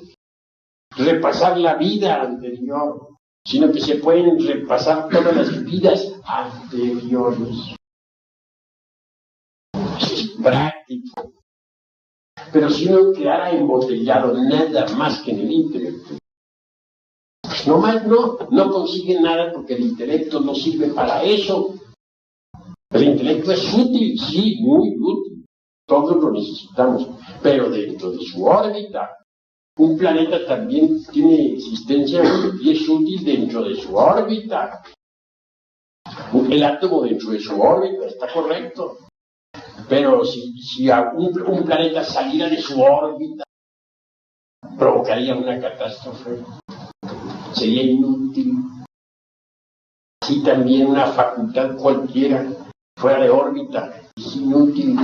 repasar la vida anterior, sino que se pueden repasar todas las vidas anteriores. Eso es práctico. Pero si uno quedara embotellado nada más que en el intelecto, no consigue nada, porque el intelecto no sirve para eso. El intelecto es útil, sí, muy útil. Todos lo necesitamos. Pero dentro de su órbita, un planeta también tiene existencia y es útil dentro de su órbita. El átomo dentro de su órbita, está correcto. Pero si un planeta saliera de su órbita, provocaría una catástrofe. Sería inútil. Así también una facultad cualquiera fuera de órbita es inútil.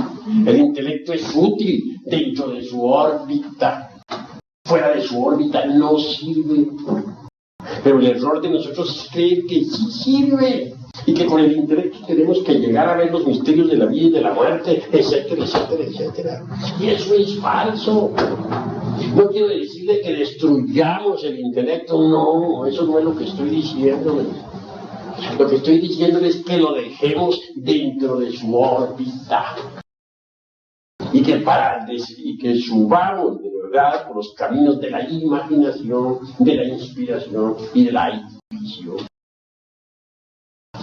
El intelecto es útil dentro de su órbita. Fuera de su órbita no sirve. Pero el error de nosotros es creer que sí sirve y que con el intelecto tenemos que llegar a ver los misterios de la vida y de la muerte, etcétera, etcétera, etcétera. Y eso es falso. No quiero decirle que destruyamos el intelecto, no, eso no es lo que estoy diciendo. Lo que estoy diciendo es que lo dejemos dentro de su órbita y que subamos de verdad por los caminos de la imaginación, de la inspiración y de la intuición.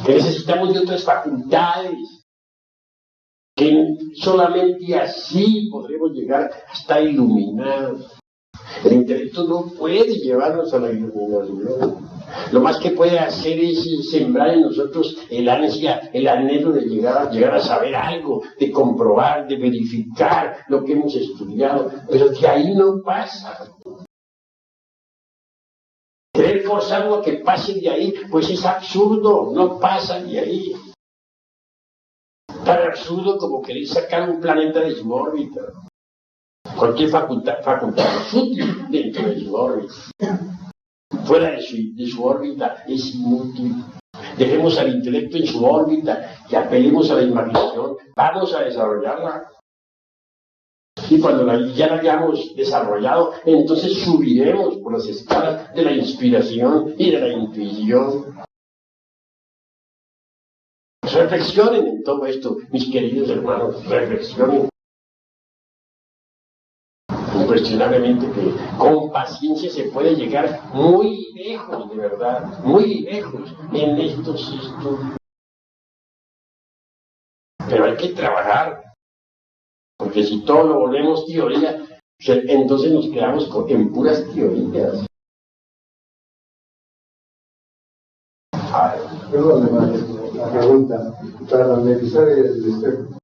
Que necesitamos de otras facultades, que solamente así podremos llegar a estar iluminados. El intelecto no puede llevarnos a la iluminación. Lo más que puede hacer es sembrar en nosotros el ansia, el anhelo de llegar a saber algo, de comprobar, de verificar lo que hemos estudiado, pero de ahí no pasa. Querer forzarlo a que pase de ahí, pues es absurdo, no pasa de ahí. Tan absurdo como querer sacar un planeta de su órbita. Cualquier facultad es útil dentro de su órbita. Fuera de su órbita es inútil. Dejemos al intelecto en su órbita y apelemos a la imaginación. Vamos a desarrollarla. Y cuando ya la hayamos desarrollado, entonces subiremos por las escalas de la inspiración y de la intuición. Reflexionen en todo esto, mis queridos hermanos, reflexionen. Incuestionablemente que con paciencia se puede llegar muy lejos, de verdad, muy lejos en estos estudios. Pero hay que trabajar, porque si todo lo volvemos teoría, entonces nos quedamos en puras teorías.
La pregunta, para magnetizar el espejo.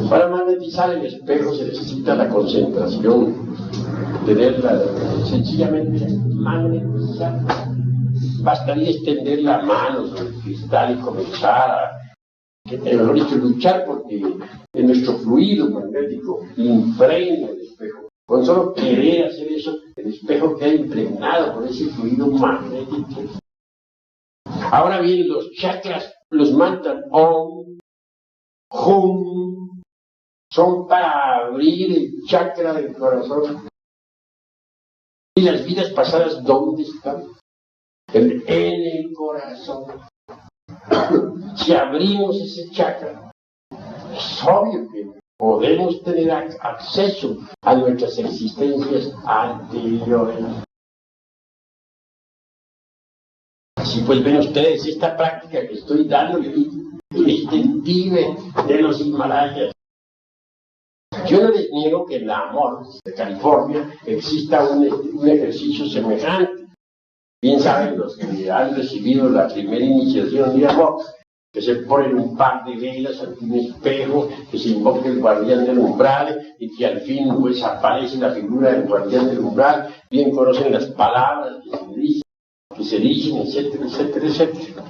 Para magnetizar el espejo se necesita la concentración, tenerla sencillamente magnetizar. Bastaría extender la mano sobre el cristal y comenzar a luchar porque en nuestro fluido magnético impregna el espejo. Con solo querer hacer eso, el espejo queda impregnado por ese fluido magnético. Ahora bien, los chakras, los mantras Om, Hum, son para abrir el chakra del corazón. ¿Y las vidas pasadas dónde están? En el corazón. Si abrimos ese chakra, es obvio que podemos tener acceso a nuestras existencias anteriores. Así pues ven ustedes esta práctica que estoy dando en este Tíbet de los Himalayas. Yo no les niego que en la Amor de California exista un ejercicio semejante. Bien saben los que han recibido la primera iniciación de Amor, que se ponen un par de velas ante un espejo, que se invoca el guardián del umbral y que al fin pues aparece la figura del guardián del umbral. Bien conocen las palabras que se dicen, etcétera, etcétera, etcétera.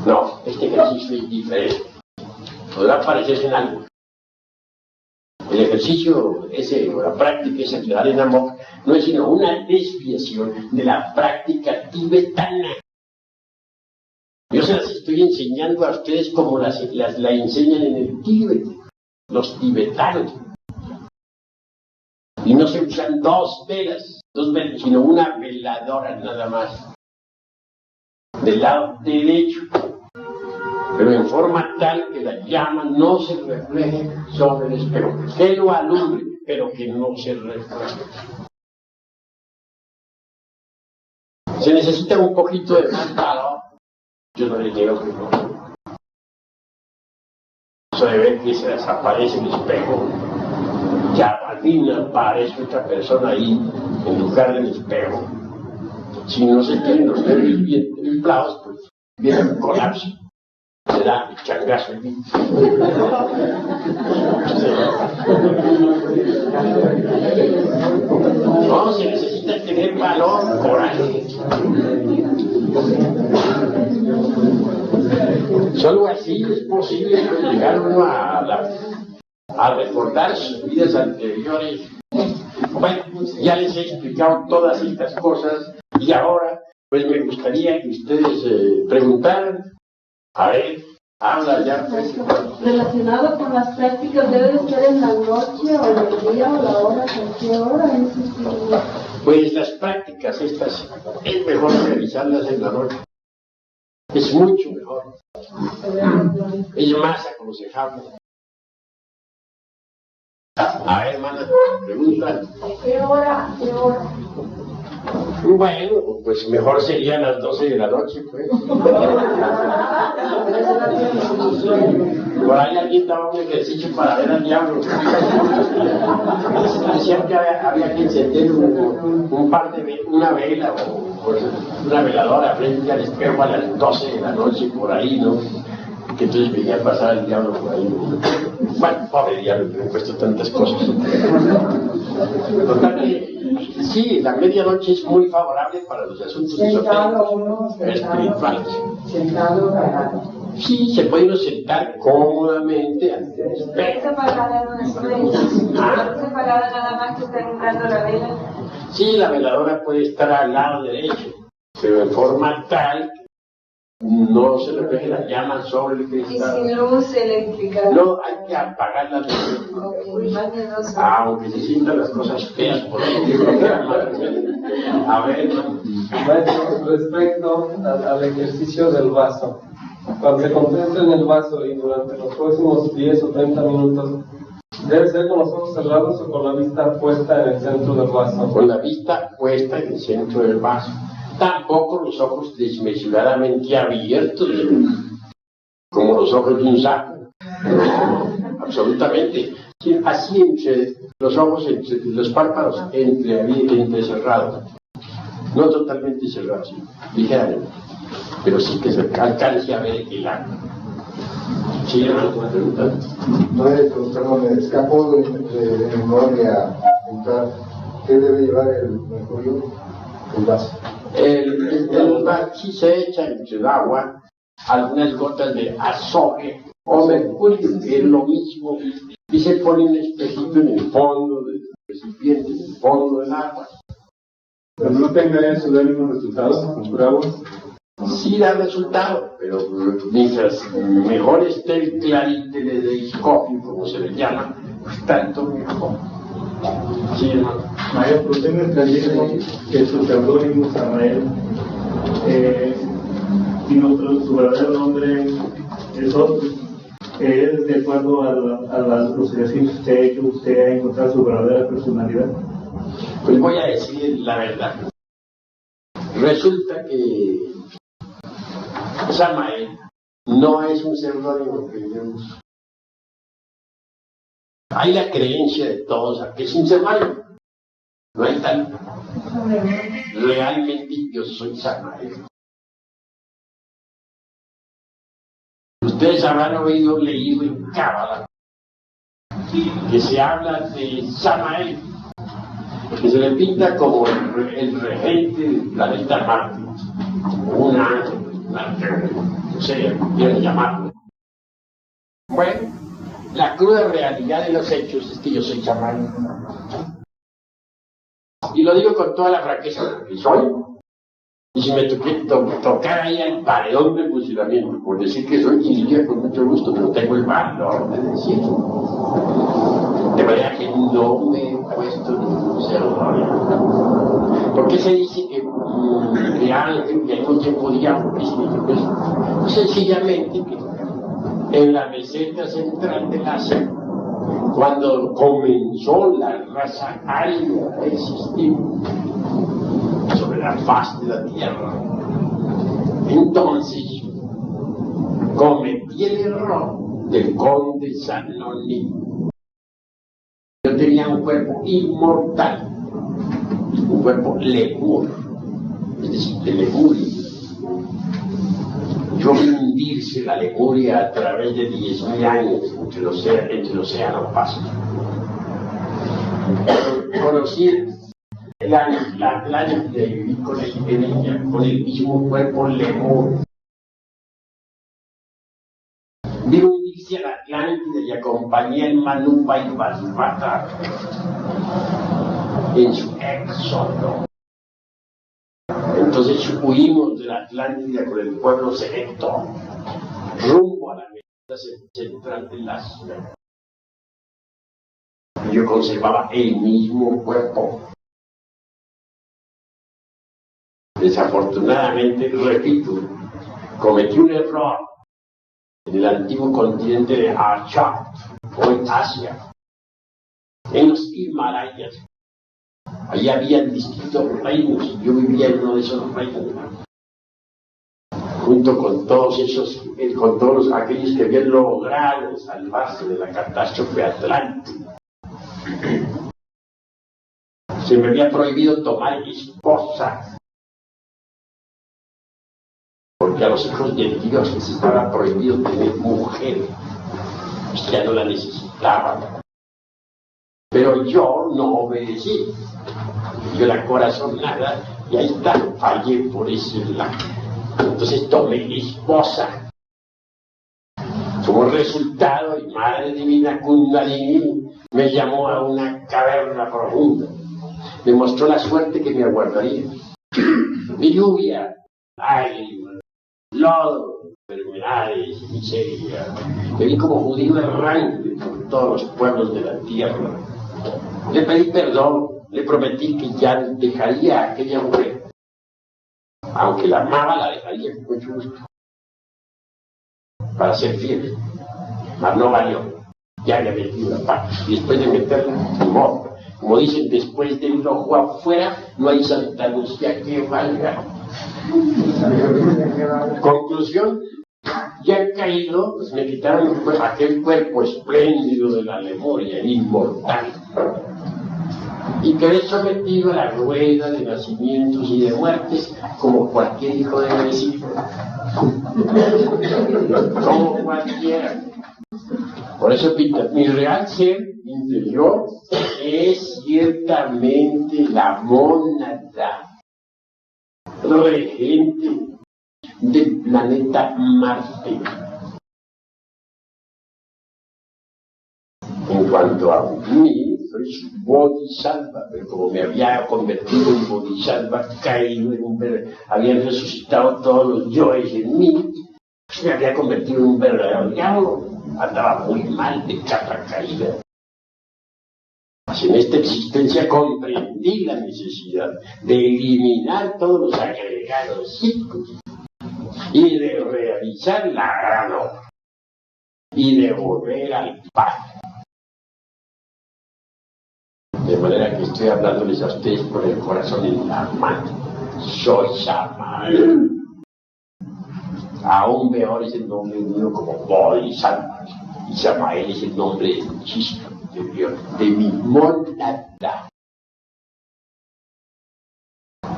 No, este ejercicio es diferente. Podrá parecerse en algo. El ejercicio ese, o la práctica esa que da en Amok, no es sino una desviación de la práctica tibetana. Yo se las estoy enseñando a ustedes como la enseñan en el Tíbet, los tibetanos. Y no se usan dos velas, sino una veladora nada más, del lado derecho, pero en forma tal que la llama no se refleje sobre el espejo, que lo alumbre, pero que no se refleje. Se necesita un poquito de más calor. Yo no les digo que no. Eso de ver que se desaparece el espejo, ya al fin aparece otra persona ahí en lugar del espejo. Si no se tienen los nervios bien templados, pues viene un colapso. Se da el changazo aquí. No, se necesita tener valor, coraje. Solo así es posible llegar uno a recordar sus vidas anteriores. Bueno, ya les he explicado todas estas cosas y ahora pues me gustaría que ustedes preguntaran. A ver, habla ya.
Relacionado con las prácticas, ¿debe de ser en la noche o en el día o la hora, cualquier hora?
Pues las prácticas estas es mejor realizarlas en la noche. Es mucho mejor. Es más aconsejable. A ver, hermana, pregunta.
¿Qué hora? ¿Qué hora?
Bueno, pues mejor serían las 12 de la noche, pues. Por ahí alguien daba un ejercicio para ver al diablo. Decían que había que encender una vela o una veladora frente al espejo a las 12 de la noche, por ahí, ¿no? Que entonces veía pasar al diablo por ahí. Bueno, pobre diablo, que me he puesto tantas cosas. Total que, sí, la medianoche es muy favorable para los asuntos espirituales.
Sentado o parado.
Sí, se puede uno sentar cómodamente ante el espejo.
¿Está apagada no es ¿Está apagada nada más que está entrando la vela?
Sí, la veladora puede estar al lado derecho, pero en forma tal no se refleje la llama sobre el
Y
cristal.
sin luz eléctrica.
No, hay que apagar la luz.
Más de 2 horas.
Aunque se sientan las cosas feas por ahí. A ver,
Maestro, respecto al ejercicio del vaso, cuando se concentra en el vaso y durante los próximos 10 o 30 minutos, ¿debe ser con los ojos cerrados o con la vista puesta en el centro del vaso?
con la vista puesta en el centro del vaso. Tampoco los ojos desmesuradamente abiertos, como los ojos de un sapo. Absolutamente. Sí, así entre los ojos, entre los párpados, entre cerrados. No totalmente cerrados, sí, ligeramente. Pero sí que se alcance a ver el agua. Sí, hermano, ¿me preguntan?
Maestro, perdón, me escapó de memoria preguntar qué debe llevar el mercurio, el vaso.
El sí se echa entre el agua algunas gotas de azofre o mercurio, que es lo mismo, y se pone un espejito en el fondo del recipiente, en el fondo del agua.
Cuando no tenga eso, ¿da ningún resultado con pura agua?
Sí da resultado, pero mientras mejor esté el clariteleiscopio, como se le llama, pues tanto mejor. Sí, hermano.
Maestro, usted me entendido que su seudónimo Samael, y su verdadero nombre es otro. ¿Es de acuerdo a los ejercicios que usted ha hecho, usted ha encontrado su verdadera personalidad?
Pues voy a decir la verdad. Resulta que Samael no es un seudónimo que yo uso. Hay la creencia de todos que es un Samael. No hay tal. Realmente yo soy Samael. Ustedes habrán leído en Cábala que se habla de Samael, que se le pinta como el regente del planeta Marte, un ángel, no sé, quieren llamarlo. Bueno, la cruda realidad de los hechos es que yo soy Samael. Y lo digo con toda la franqueza que soy. Y si me tocar ahí al paredón de fusilamiento por decir que soy, iría con mucho gusto, pero tengo el valor de decirlo. De manera que no me he puesto ningún seudónimo. ¿Por qué se dice que al mismo tiempo diablo? ¿Qué significa eso? Sencillamente que en la meseta central del Asia, cuando comenzó la raza aria a existir sobre la faz de la tierra, entonces cometí el error del conde Sanoni. Yo tenía un cuerpo inmortal, un cuerpo lemur, es decir, de Lemuria. Yo vi hundirse la Lemuria a través de 10.000 años entre el océano Pacífico. Conocí la Atlántida y viví con el mismo cuerpo lemur. Vi hundirse a la Atlántida y acompañé al Manupa y Basvata en su éxodo. Entonces huimos de la Atlántida con el pueblo selecto rumbo a la meseta central de la ciudad. Yo conservaba el mismo cuerpo. Desafortunadamente, repito, cometí un error en el antiguo continente de Achat, hoy Asia, en los Himalayas. Allí había distintos reinos y yo vivía en uno de esos reinos, junto con todos aquellos que habían logrado salvarse de la catástrofe atlántica. Se me había prohibido tomar esposa, porque a los hijos de Dios les estaba prohibido tener mujer, pues ya no la necesitaban. Pero yo no obedecí, yo la corazonada, y ahí está, fallé por ese lado. Entonces tomé esposa. Como resultado, y Madre Divina Kundalini me llamó a una caverna profunda. Me mostró la suerte que me aguardaría. Mi lluvia, ay, lodo, enfermedades, miseria. Me vi como judío errante por todos los pueblos de la tierra. Le pedí perdón, le prometí que ya dejaría a aquella mujer. Aunque la amaba, la dejaría con mucho gusto. Para ser fiel. Mas no valió. Ya había metido la pata. Y después de meterla, no. Como dicen, después del ojo afuera, no hay Santa Lucía que valga. Conclusión, ya caído, pues me quitaron aquel cuerpo espléndido de la Lemuria, inmortal. Y quedé sometido a la rueda de nacimientos y de muertes, como cualquier hijo de vecino. Como cualquiera. Por eso, mi real ser interior es ciertamente la mónada regente del planeta Marte. En cuanto a mí, soy su bodhisattva, pero como me había convertido en bodhisattva, caído en habían resucitado todos los yoes en mí, pues me había convertido en un verdadero diablo. Andaba muy mal de capa caída. Pues en esta existencia comprendí la necesidad de eliminar todos los agregados psíquicos y de realizar la gran obra y de volver al Padre. De manera que estoy hablándoles a ustedes con el corazón en la mano. Soy Samael. Aún peor es el nombre mío como Bodhisattva. Y Samael es el nombre de mi chispa interior, de mi mónada.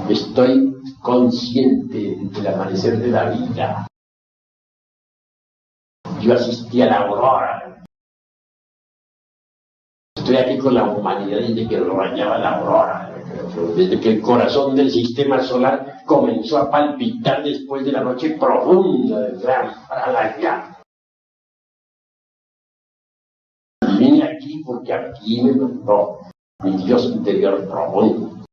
Estoy consciente del amanecer de la vida. Yo asistí a la aurora. Estoy aquí con la humanidad desde que rayaba la aurora, desde que el corazón del sistema solar comenzó a palpitar después de la noche profunda del gran Pralayá. Vine aquí porque aquí me mandó mi Dios interior profundo,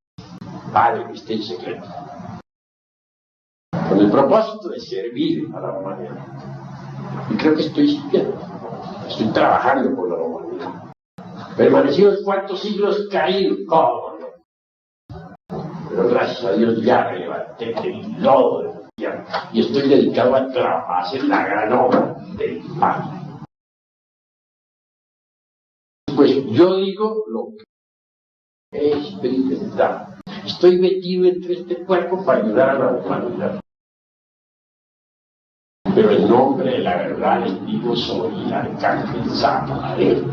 Padre que esté en secreto, con el propósito de servir a la humanidad. Y creo que estoy sirviendo, estoy trabajando por la humanidad. Permanecí unos cuantos siglos caído, ¿cómo no? Pero gracias a Dios ya me levanté del lodo de la tierra y estoy dedicado a hacer la gran obra del Padre. Pues yo digo lo que he experimentado. Estoy metido entre este cuerpo para ayudar a la humanidad. Pero en nombre de la verdad les digo, soy el arcángel Samael.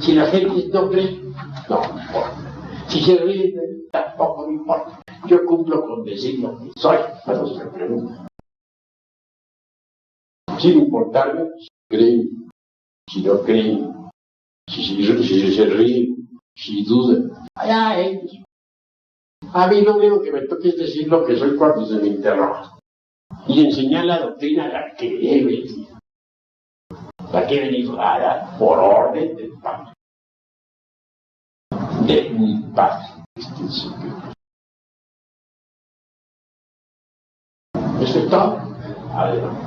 Si la gente no cree, no importa. Si se ríe, tampoco me importa. Yo cumplo con decir lo que soy, cuando se me pregunta. Sin importarme, si creen, si no creen, si se ríen, si dudan. Allá ellos. A mí lo único que me toca es decir lo que soy cuando se me interroga. Y enseñar la doctrina a la que he venido. La que he venido a dar por orden del Padre. De mi Padre. Eso es todo. Adelante.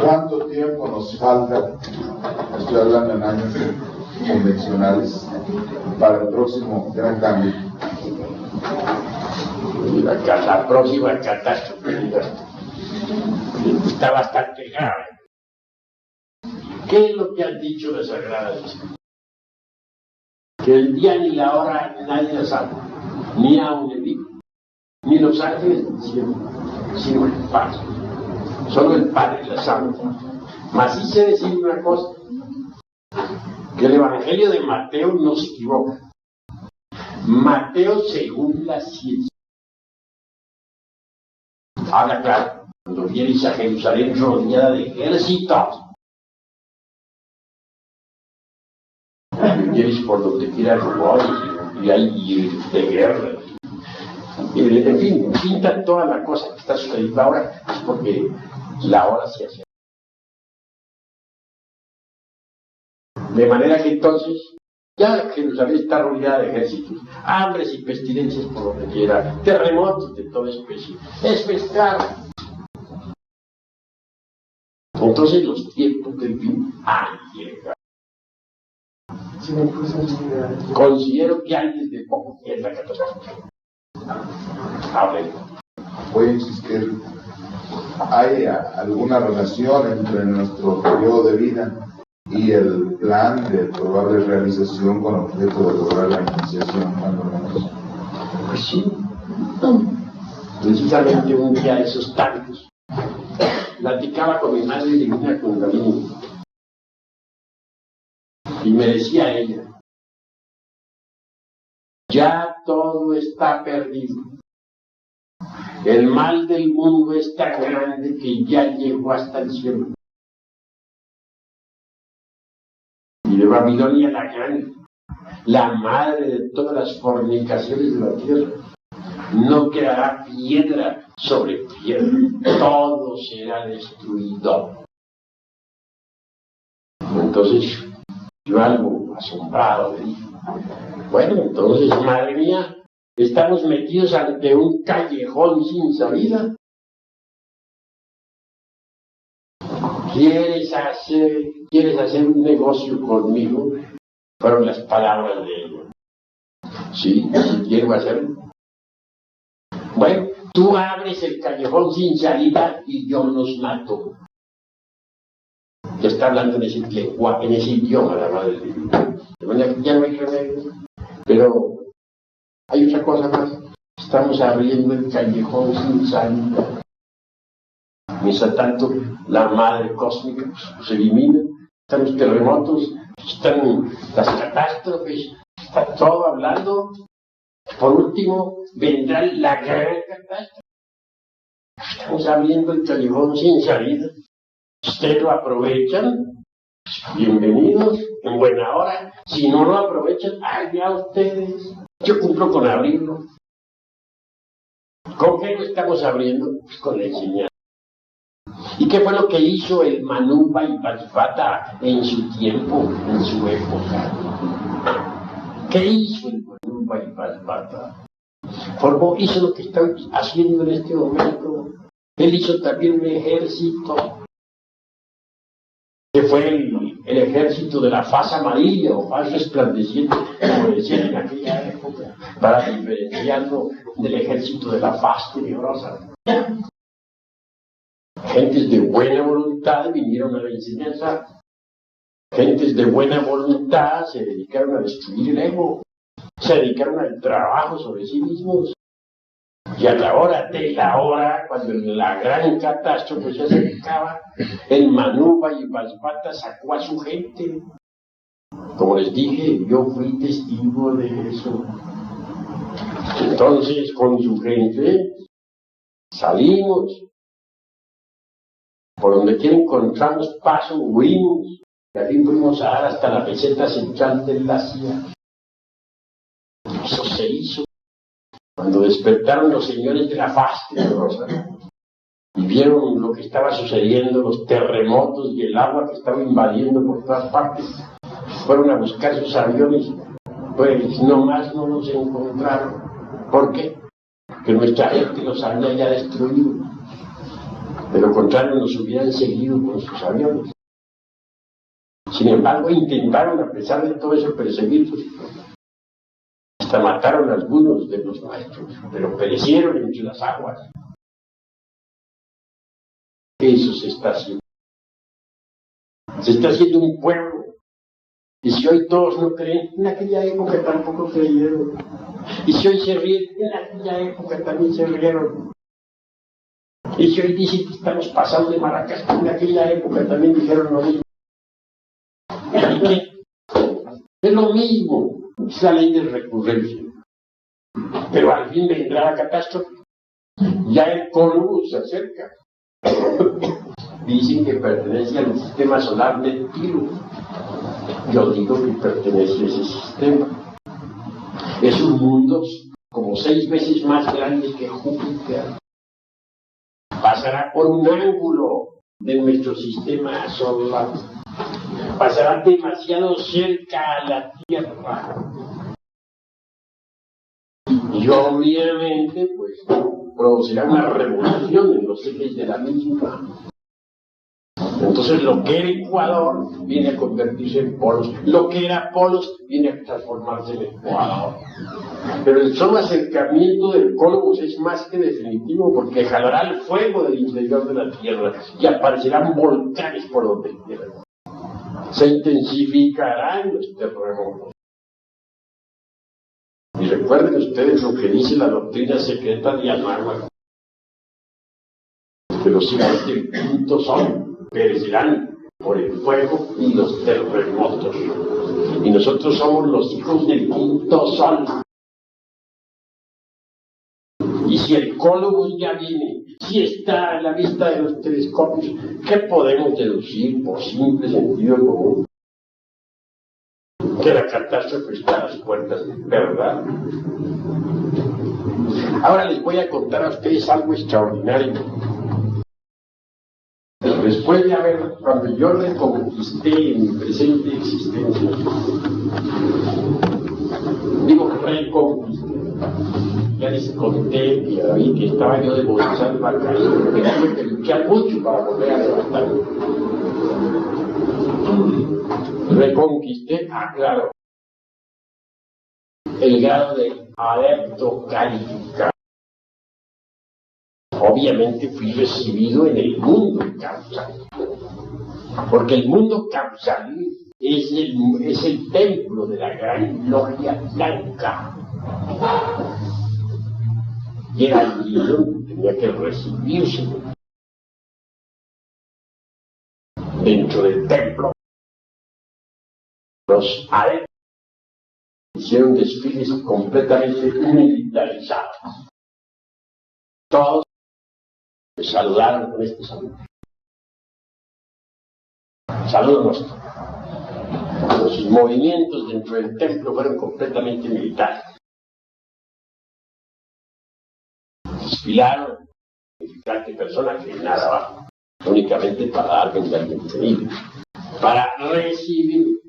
¿Cuánto tiempo nos falta? Estoy hablando en años convencionales para el próximo gran cambio.
La próxima catástrofe está bastante grave. ¿Qué es lo que han dicho las Sagradas? Que el día ni la hora nadie la sabe, ni aún el Hijo, ni los ángeles del cielo, sino el Padre. Solo el Padre la sabe. Mas sí sé decir una cosa, que el Evangelio de Mateo no se equivoca. Mateo según la ciencia. Ahora claro, cuando vienes a Jerusalén rodeada de ejércitos, vienes por donde quiera rumores y hay de guerra. En fin, pinta toda la cosa que está sucediendo ahora, es porque la hora se hace. De manera que entonces Ya Jerusalén está rodeada de ejércitos, hambres y pestilencias por donde quiera, terremotos de toda especie. Es pescar. Entonces los tiempos del fin han llegado. Considero que antes de poco es la catástrofe. A ver.
Voy a insistir. ¿Hay alguna relación entre nuestro periodo de vida y el plan de probable realización con objeto de lograr la iniciación, cuando menos?
Pues sí. Precisamente un día de esos tantos, platicaba con mi madre divina Kundalini y me decía ella: ya todo está perdido. El mal del mundo es tan grande que ya llegó hasta el cielo. Y de Babilonia la grande, la madre de todas las fornicaciones de la tierra, no quedará piedra sobre piedra, todo será destruido. Entonces, yo algo asombrado le dije: bueno, entonces, madre mía, estamos metidos ante un callejón sin salida. ¿Quieres hacer un negocio conmigo? Fueron las palabras de ella. Sí, quiero hacerlo. Bueno, tú abres el callejón sin salida y yo los mato. Ya está hablando en ese lenguaje, en ese idioma la madre de Dios. De manera que ya no hay remedio. Pero hay otra cosa más. Estamos abriendo el callejón sin salida. Mientras tanto, la madre cósmica se elimina. Están los terremotos, están las catástrofes, está todo hablando. Por último, vendrá la gran catástrofe. Estamos abriendo el callejón sin salida. Ustedes lo aprovechan, bienvenidos, en buena hora. Si no lo aprovechan, allá ustedes. Yo cumplo con abrirlo. ¿Con qué lo estamos abriendo? Pues con la enseñanza. ¿Y qué fue lo que hizo el Manu Vaipasvata en su tiempo, en su época? ¿Qué hizo el Manu Vaipasvata? Hizo lo que está haciendo en este momento. Él hizo también un ejército, que fue el ejército de la faz amarilla o faz resplandeciente, como decían en aquella época, para diferenciarlo del ejército de la faz tenebrosa. Gentes de buena voluntad vinieron a la enseñanza. Gentes de buena voluntad se dedicaron a destruir el ego, se dedicaron al trabajo sobre sí mismos. Y a la hora de la hora, cuando la gran catástrofe se acercaba, el Manu Vaipasvata sacó a su gente. Como les dije, yo fui testigo de eso. Entonces, con su gente, salimos. Por donde quiera encontramos paso, huimos. Y al fin fuimos a dar hasta la meseta central de la CIA. Eso se hizo cuando despertaron los señores de la faz tenebrosa y vieron lo que estaba sucediendo, los terremotos y el agua que estaba invadiendo por todas partes. Fueron a buscar sus aviones, pues nomás no los encontraron. ¿Por qué? Porque nuestra gente los había ya destruido. De lo contrario, nos hubieran seguido con sus aviones. Sin embargo, intentaron, a pesar de todo eso, perseguirlos. Hasta mataron a algunos de los nuestros, pero perecieron entre las aguas. Eso se está haciendo. Se está haciendo un pueblo. Y si hoy todos no creen, en aquella época tampoco creyeron. Y si hoy se ríen, en aquella época también se rieron. Y si hoy dicen que estamos pasando de maracas, en aquella época también dijeron lo mismo. ¿Y qué? Es lo mismo. Es la ley de recurrencia. Pero al fin vendrá la catástrofe. Ya el Cólugo se acerca. Dicen que pertenece al sistema solar de Tiro. Yo digo que pertenece a ese sistema. Es un mundo como 6 veces más grande que Júpiter. Pasará por un ángulo de nuestro sistema solar. pasarán demasiado cerca a la Tierra. Y obviamente, pues, producirá una revolución en los ejes de la misma. Entonces, lo que era Ecuador viene a convertirse en polos. Lo que era polos viene a transformarse en Ecuador. Pero el solo acercamiento del Cólogos es más que definitivo, porque jalará el fuego del interior de la Tierra y aparecerán volcanes por donde quiera. Se intensificarán los terremotos. Y recuerden ustedes lo que dice la doctrina secreta de Anáhuac, que los hijos del quinto sol perecerán por el fuego y los terremotos. Y nosotros somos los hijos del quinto sol. Y si el Cólogos ya viene, si está a la vista de los telescopios, ¿qué podemos deducir por simple sentido común? Que la catástrofe está a las puertas, ¿verdad? Ahora les voy a contar a ustedes algo extraordinario. Después de haber, cuando yo reconquisté mi presente existencia, digo reconquisté, ya les conté que David, que estaba yo de Gonzalo caído, que tuve que luchar mucho para volver a levantarme. Reconquisté, claro, el grado de adepto calificado. Obviamente fui recibido en el mundo causal, porque el mundo causal es el templo de la gran logia blanca. Y era allí donde tenía que recibirse dentro del templo. Los adeptos hicieron desfiles completamente militarizados. Todos me saludaron con este saludo. Saludo nuestro. Los movimientos dentro del templo fueron completamente militares. Desfilaron significante persona que nada, únicamente para darme la bienvenida, para recibir.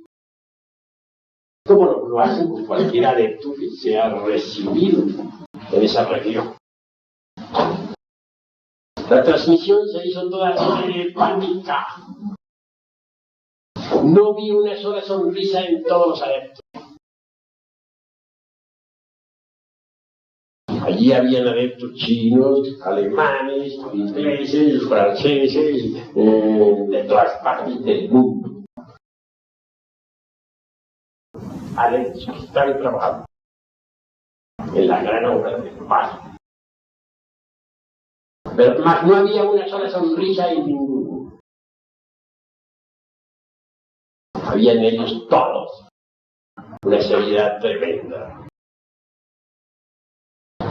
Como lo hacen con cualquier adepto que sea recibido en esa región. La transmisión se hizo toda telepática. No vi una sola sonrisa en todos los adeptos. Allí habían adeptos chinos, alemanes, ingleses, franceses, de todas partes del mundo. Adeptos que están trabajando en la gran obra de paz. Pero más no había una sola sonrisa en ninguno. Había en ellos todos una seriedad tremenda.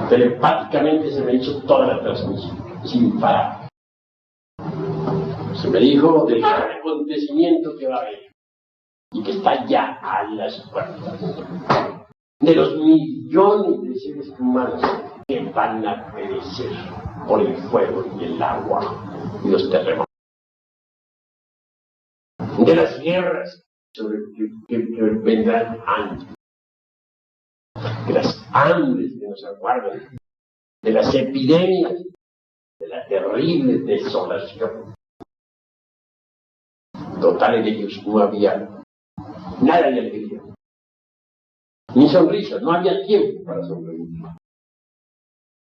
Telepáticamente se me hizo toda la transmisión, sin parar. Se me dijo del gran acontecimiento que va a haber y que está ya a las puertas. De los millones de seres humanos que van a perecer por el fuego y el agua y los terremotos. De las guerras que vendrán antes. De las hambres que nos aguardan. De las epidemias. De la terrible desolación. Total, en ellos no había nada de alegría. Ni sonrisas, no había tiempo para sonreír.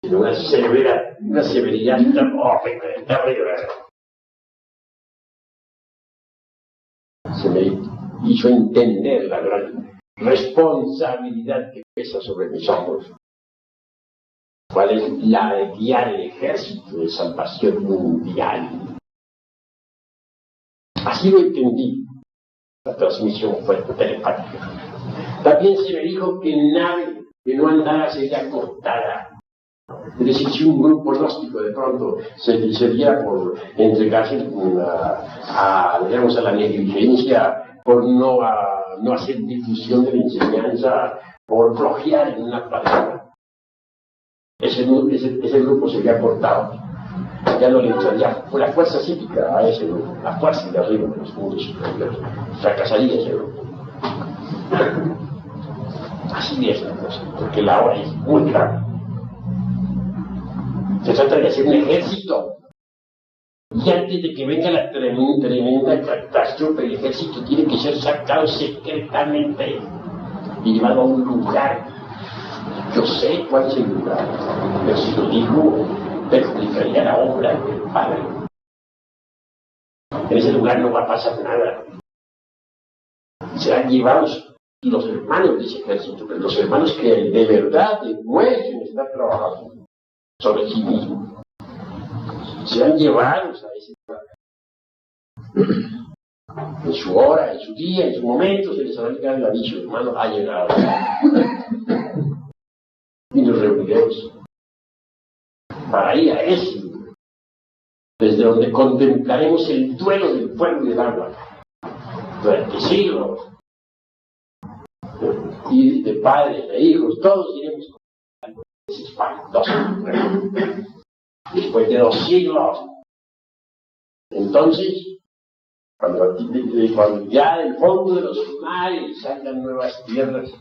Sino una severidad terrible. Se me hizo entender la gran responsabilidad que pesa sobre mis hombros. ¿Cuál es la de guiar el ejército de salvación mundial? Así lo entendí. La transmisión fue telepática. También se me dijo que nave que no andara sería cortada. Es decir, si un grupo gnóstico de pronto se diera por entregarse digamos, a la negligencia, por no hacer difusión de la enseñanza, por flojear en una palabra, ese grupo sería cortado. Ya no le entraría por la fuerza psíquica a ese grupo, la fuerza de arriba de los mundos superiores. Fracasaría ese grupo. Así es la cosa, porque la hora es muy grave. Se trata de hacer un ejército. Y antes de que venga la tremenda catástrofe, el ejército tiene que ser sacado secretamente y llevado a un lugar. Yo sé cuál es el lugar, pero si lo digo, perjudicaría la obra del Padre. En ese lugar no va a pasar nada. Serán llevados los hermanos de ese ejército, pero los hermanos que de verdad demuestren estar trabajando sobre sí mismos. Serán llevados a ese lugar. En su hora, en su día, en su momento, se les habrá llegado el aviso, hermano, ha llegado. Y nos reuniremos para ir a ese lugar, desde donde contemplaremos el duelo del fuego y del agua durante siglos. Y de padres, de hijos, todos iremos con ese espantoso. Después de 2 siglos. Entonces, cuando ya del fondo de los mares salgan nuevas tierras,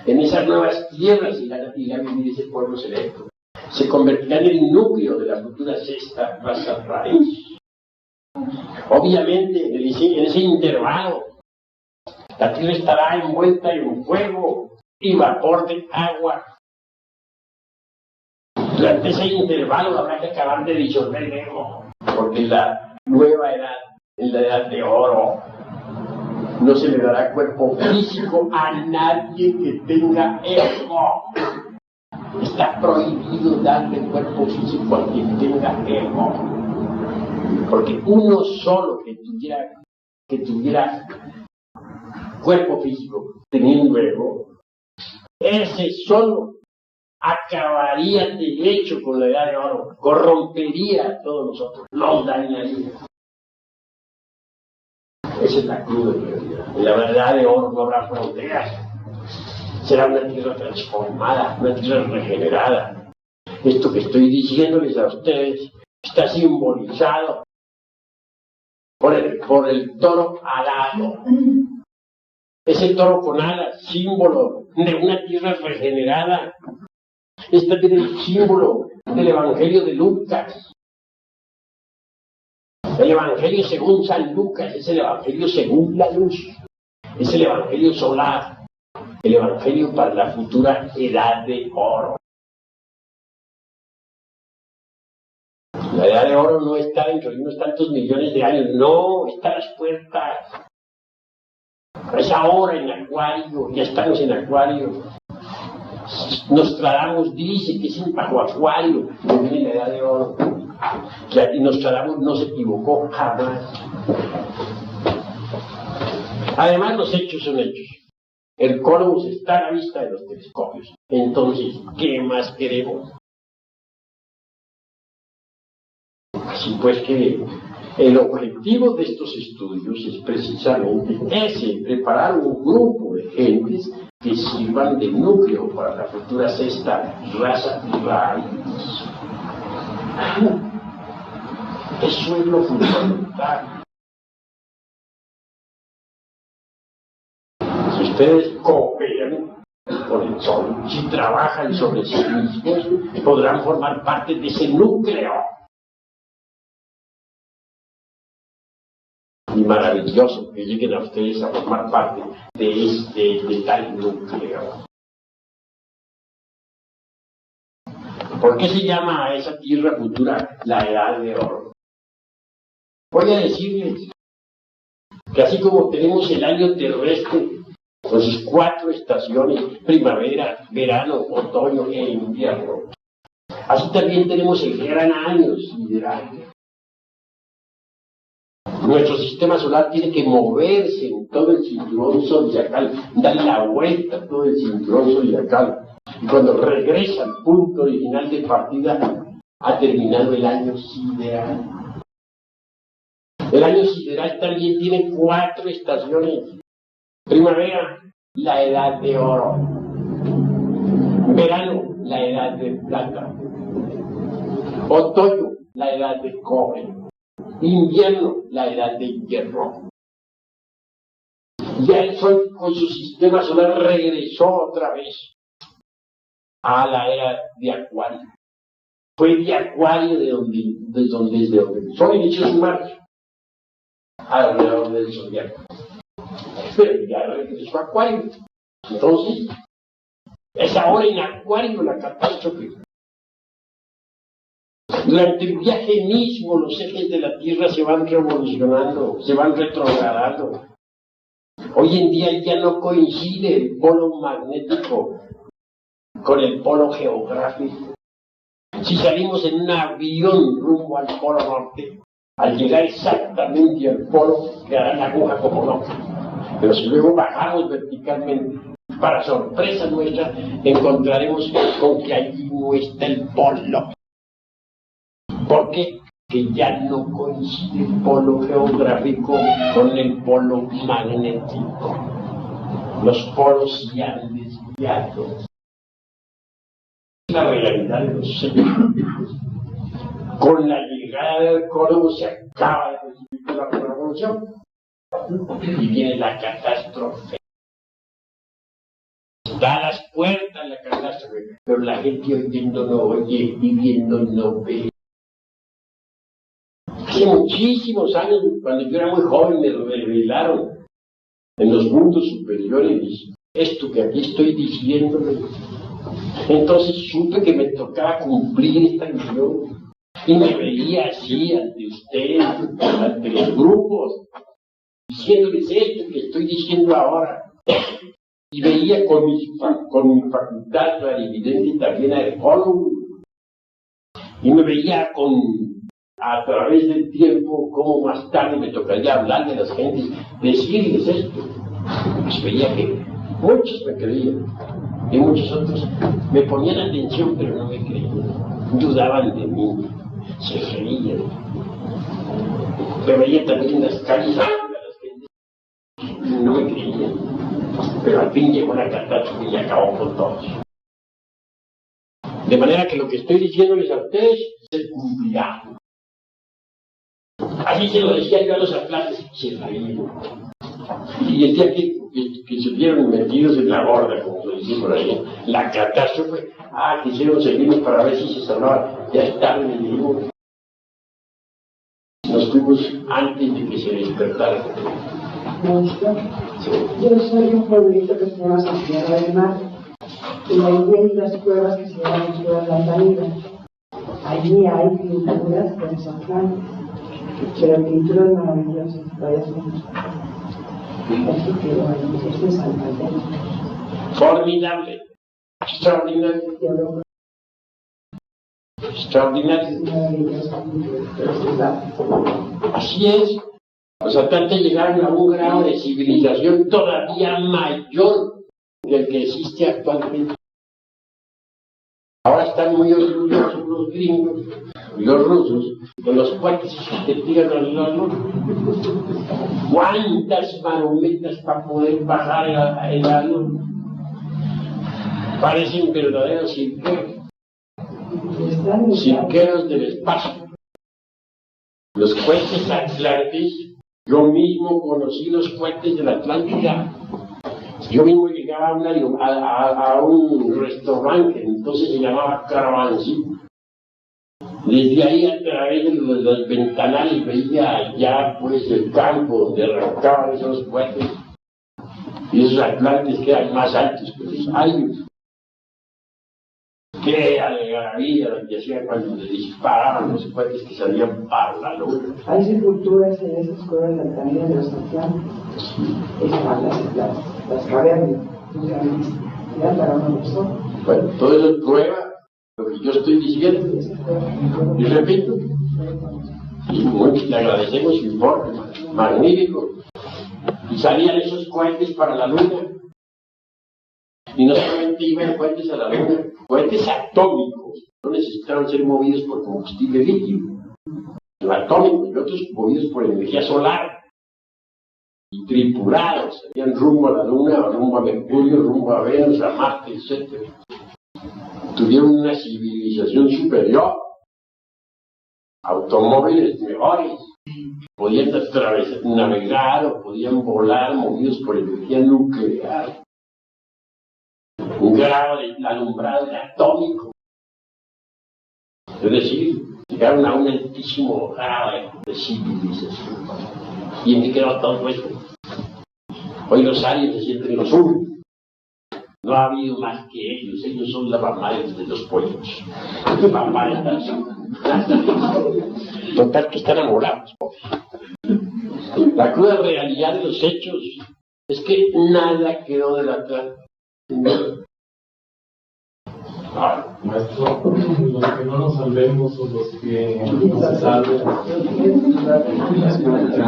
en esas nuevas tierras irá a vivir ese pueblo selecto. Se convertirá en el núcleo de la futura sexta raza raíz. Obviamente, en ese intervalo, la tierra estará envuelta en fuego y vapor de agua. Durante ese intervalo habrá que acabar de disolver el ego, porque en la nueva edad, en la edad de oro, no se le dará cuerpo físico a nadie que tenga ego. Está prohibido darle cuerpo físico a quien tenga ego, porque uno solo que tuviera cuerpo físico teniendo ego, ese solo acabaría de hecho con la edad de oro, corrompería a todos nosotros, nos dañaría. Esa es la cruda realidad. En la edad de oro no habrá fronteras. Será una tierra transformada, una tierra regenerada. Esto que estoy diciéndoles a ustedes está simbolizado por el toro alado. Ese toro con alas, símbolo de una tierra regenerada. Este es el símbolo del Evangelio de Lucas. El Evangelio según San Lucas es el Evangelio según la luz. Es el Evangelio solar. El Evangelio para la futura edad de oro. La edad de oro no está dentro de unos tantos millones de años. No, está a las puertas. Es ahora en Acuario. Ya estamos en Acuario. Nostradamus dice que es bajo Acuario que viene la edad de oro. Y Nostradamus no se equivocó jamás. Además, los hechos son hechos. El cosmos está a la vista de los telescopios. Entonces, ¿qué más queremos? Así pues que el objetivo de estos estudios es precisamente ese, preparar un grupo de gentes que sirvan de núcleo para la futura sexta raza raíz. Eso es lo fundamental. Si ustedes cooperan con el sol, si trabajan sobre sí mismos, podrán formar parte de ese núcleo. Y maravilloso que lleguen a ustedes a formar parte de tal núcleo. ¿Por qué se llama a esa tierra futura la edad de oro? Voy a decirles que así como tenemos el año terrestre con sus 4 estaciones, primavera, verano, otoño e invierno, así también tenemos el gran año sideral. Nuestro sistema solar tiene que moverse en todo el cinturón zodiacal, darle la vuelta a todo el cinturón zodiacal. Y cuando regresa al punto original de partida, ha terminado el año sideral. El año sideral también tiene 4 estaciones. Primavera, la edad de oro. Verano, la edad de plata. Otoño, la edad de cobre. Invierno, la edad de hierro. Ya el Sol con su sistema solar regresó otra vez a la era de Acuario. Fue de Acuario desde donde el Sol inició su marcha alrededor del zodiaco. Pero ya regresó a Acuario. Entonces, es ahora en Acuario la catástrofe. Durante el viaje mismo, los ejes de la Tierra se van revolucionando, se van retrogradando. Hoy en día ya no coincide el polo magnético con el polo geográfico. Si salimos en un avión rumbo al polo norte, al llegar exactamente al polo, quedará la aguja como norte. Pero si luego bajamos verticalmente, para sorpresa nuestra, encontraremos con que allí no está el polo. ¿Por qué? Que ya no coincide el polo geográfico con el polo magnético. Los polos se han desviado. La realidad de los seres. Con la llegada del arqueólogo se acaba de recibir la revolución y viene la catástrofe. Da a las puertas la catástrofe, pero la gente oyendo no oye y viendo no ve. Hace muchísimos años, cuando yo era muy joven, me revelaron en los mundos superiores esto que aquí estoy diciéndole. Entonces supe que me tocaba cumplir esta misión y me veía así ante ustedes, ante los grupos, diciéndoles esto que estoy diciendo ahora. Y veía con mi facultad clarividente también a arqueólogo. Y me veía a través del tiempo, como más tarde me tocaría hablar de las gentes, decirles esto. Pues veía que muchos me creían y muchos otros me ponían atención, pero no me creían. Dudaban de mí, se reían. Me veía también en las calles a las gentes, no me creían. Pero al fin llegó la catástrofe y acabó con todos. De manera que lo que estoy diciéndoles a ustedes se cumplirá. Así se lo decía yo a los atlantes, se reían. Y el día que se vieron metidos en la borda, como se dice por ahí, la catástrofe, quisieron seguirnos para ver si se salvaban. Ya está, me dijimos. Nos fuimos antes de que se despertara.
Sí. Yo soy un pueblito que se llama Santiago del Mar, y allí hay unas cuevas que se llaman Cuevas Lantanida. Allí hay pinturas de los atlantes, pero pinturas maravillosas, vaya así que bueno, esto es Santander.
Formidable, extraordinario. Extraordinario. Así es. Los atlantes llegaron a un grado de civilización todavía mayor del que existe actualmente. Ahora están muy orgullosos los gringos y los rusos de los puentes que tiran a la luna. ¿Cuántas marometas para poder bajar en la luna? Parecen verdaderos cirqueros del espacio. Los puentes atlantes, yo mismo conocí los puentes de la Atlántida. Yo mismo llegaba a un restaurante, entonces se llamaba Caravancito. Desde ahí, a través de los ventanales, veía ya pues el campo donde arrancaban esos puentes. Y esos atlantes que eran más altos que los años. Qué algarabía lo que hacían cuando le disparaban los cohetes que salían para la luna.
Hay sepulturas en esas cuevas de Altamira de los atlantes. Están las cavernas, ya para una persona.
Bueno, todo eso prueba lo que yo estoy diciendo. Y repito, y mucho le agradecemos su informe, magnífico. Y salían esos cohetes para la luna. Y no solamente iban cohetes a la luna, cohetes atómicos, no necesitaban ser movidos por combustible líquido, pero atómicos y otros movidos por energía solar, y tripulados, salían rumbo a la luna, rumbo a Mercurio, rumbo a Venus, a Marte, etc. Tuvieron una civilización superior automóviles mejores, podían navegar o podían volar movidos por energía nuclear, un grado de alumbrado atómico, es decir, llegaron a un altísimo grado de civilización. ¿Y en qué quedó todo eso? Hoy los aliens se sienten los únicos. No ha habido más que ellos son la mamá de los pollos. Papá está así. Total que están enamorados. La cruda realidad de los hechos es que nada quedó de la cara.
Maestro, los que no nos salvemos o los que no se salven,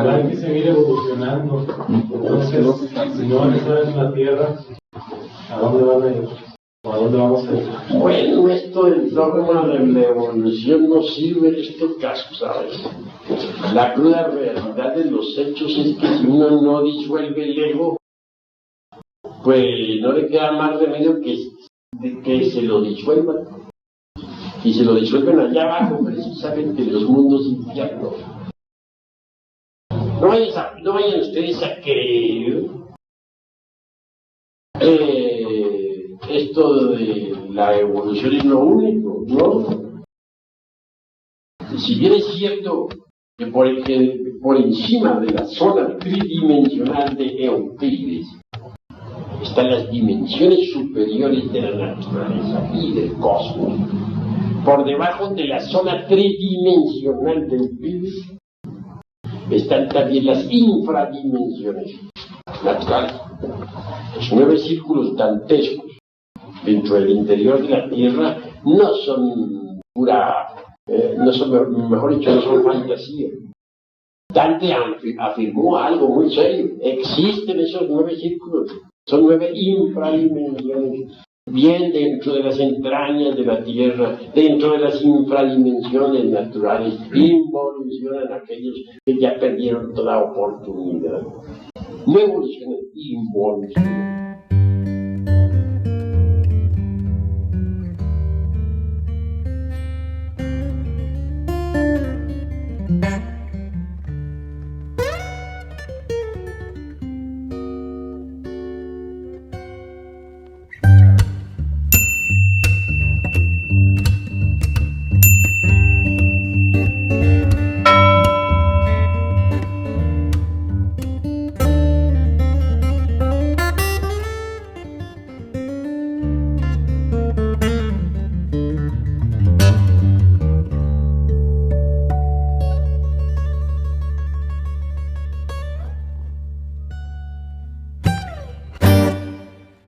hay que seguir evolucionando. Entonces, si no van a estar en la Tierra, ¿a dónde van a ir? ¿O a dónde vamos a ir?
Bueno, esto del dogma de la evolución no sirve en este caso, ¿sabes? La cruda realidad de los hechos es que si uno no disuelve el ego, pues no le queda más remedio que se lo disuelvan. Y se lo disuelven allá abajo, precisamente en los mundos infiernos. No vayan ustedes a creer esto de la evolución es lo único, ¿no? Si bien es cierto que por encima de la zona tridimensional de Euclides están las dimensiones superiores de la naturaleza y del cosmos, por debajo de la zona tridimensional de Euclides están también las infradimensiones naturales. Los 9 círculos dantescos dentro del interior de la Tierra no son mejor dicho, no son fantasía. Dante afirmó algo muy serio: existen esos 9 círculos, son 9 infradimensiones, bien dentro de las entrañas de la Tierra, dentro de las infradimensiones naturales, involucionan aquellos que ya perdieron toda oportunidad. No evolucionan, involucionan.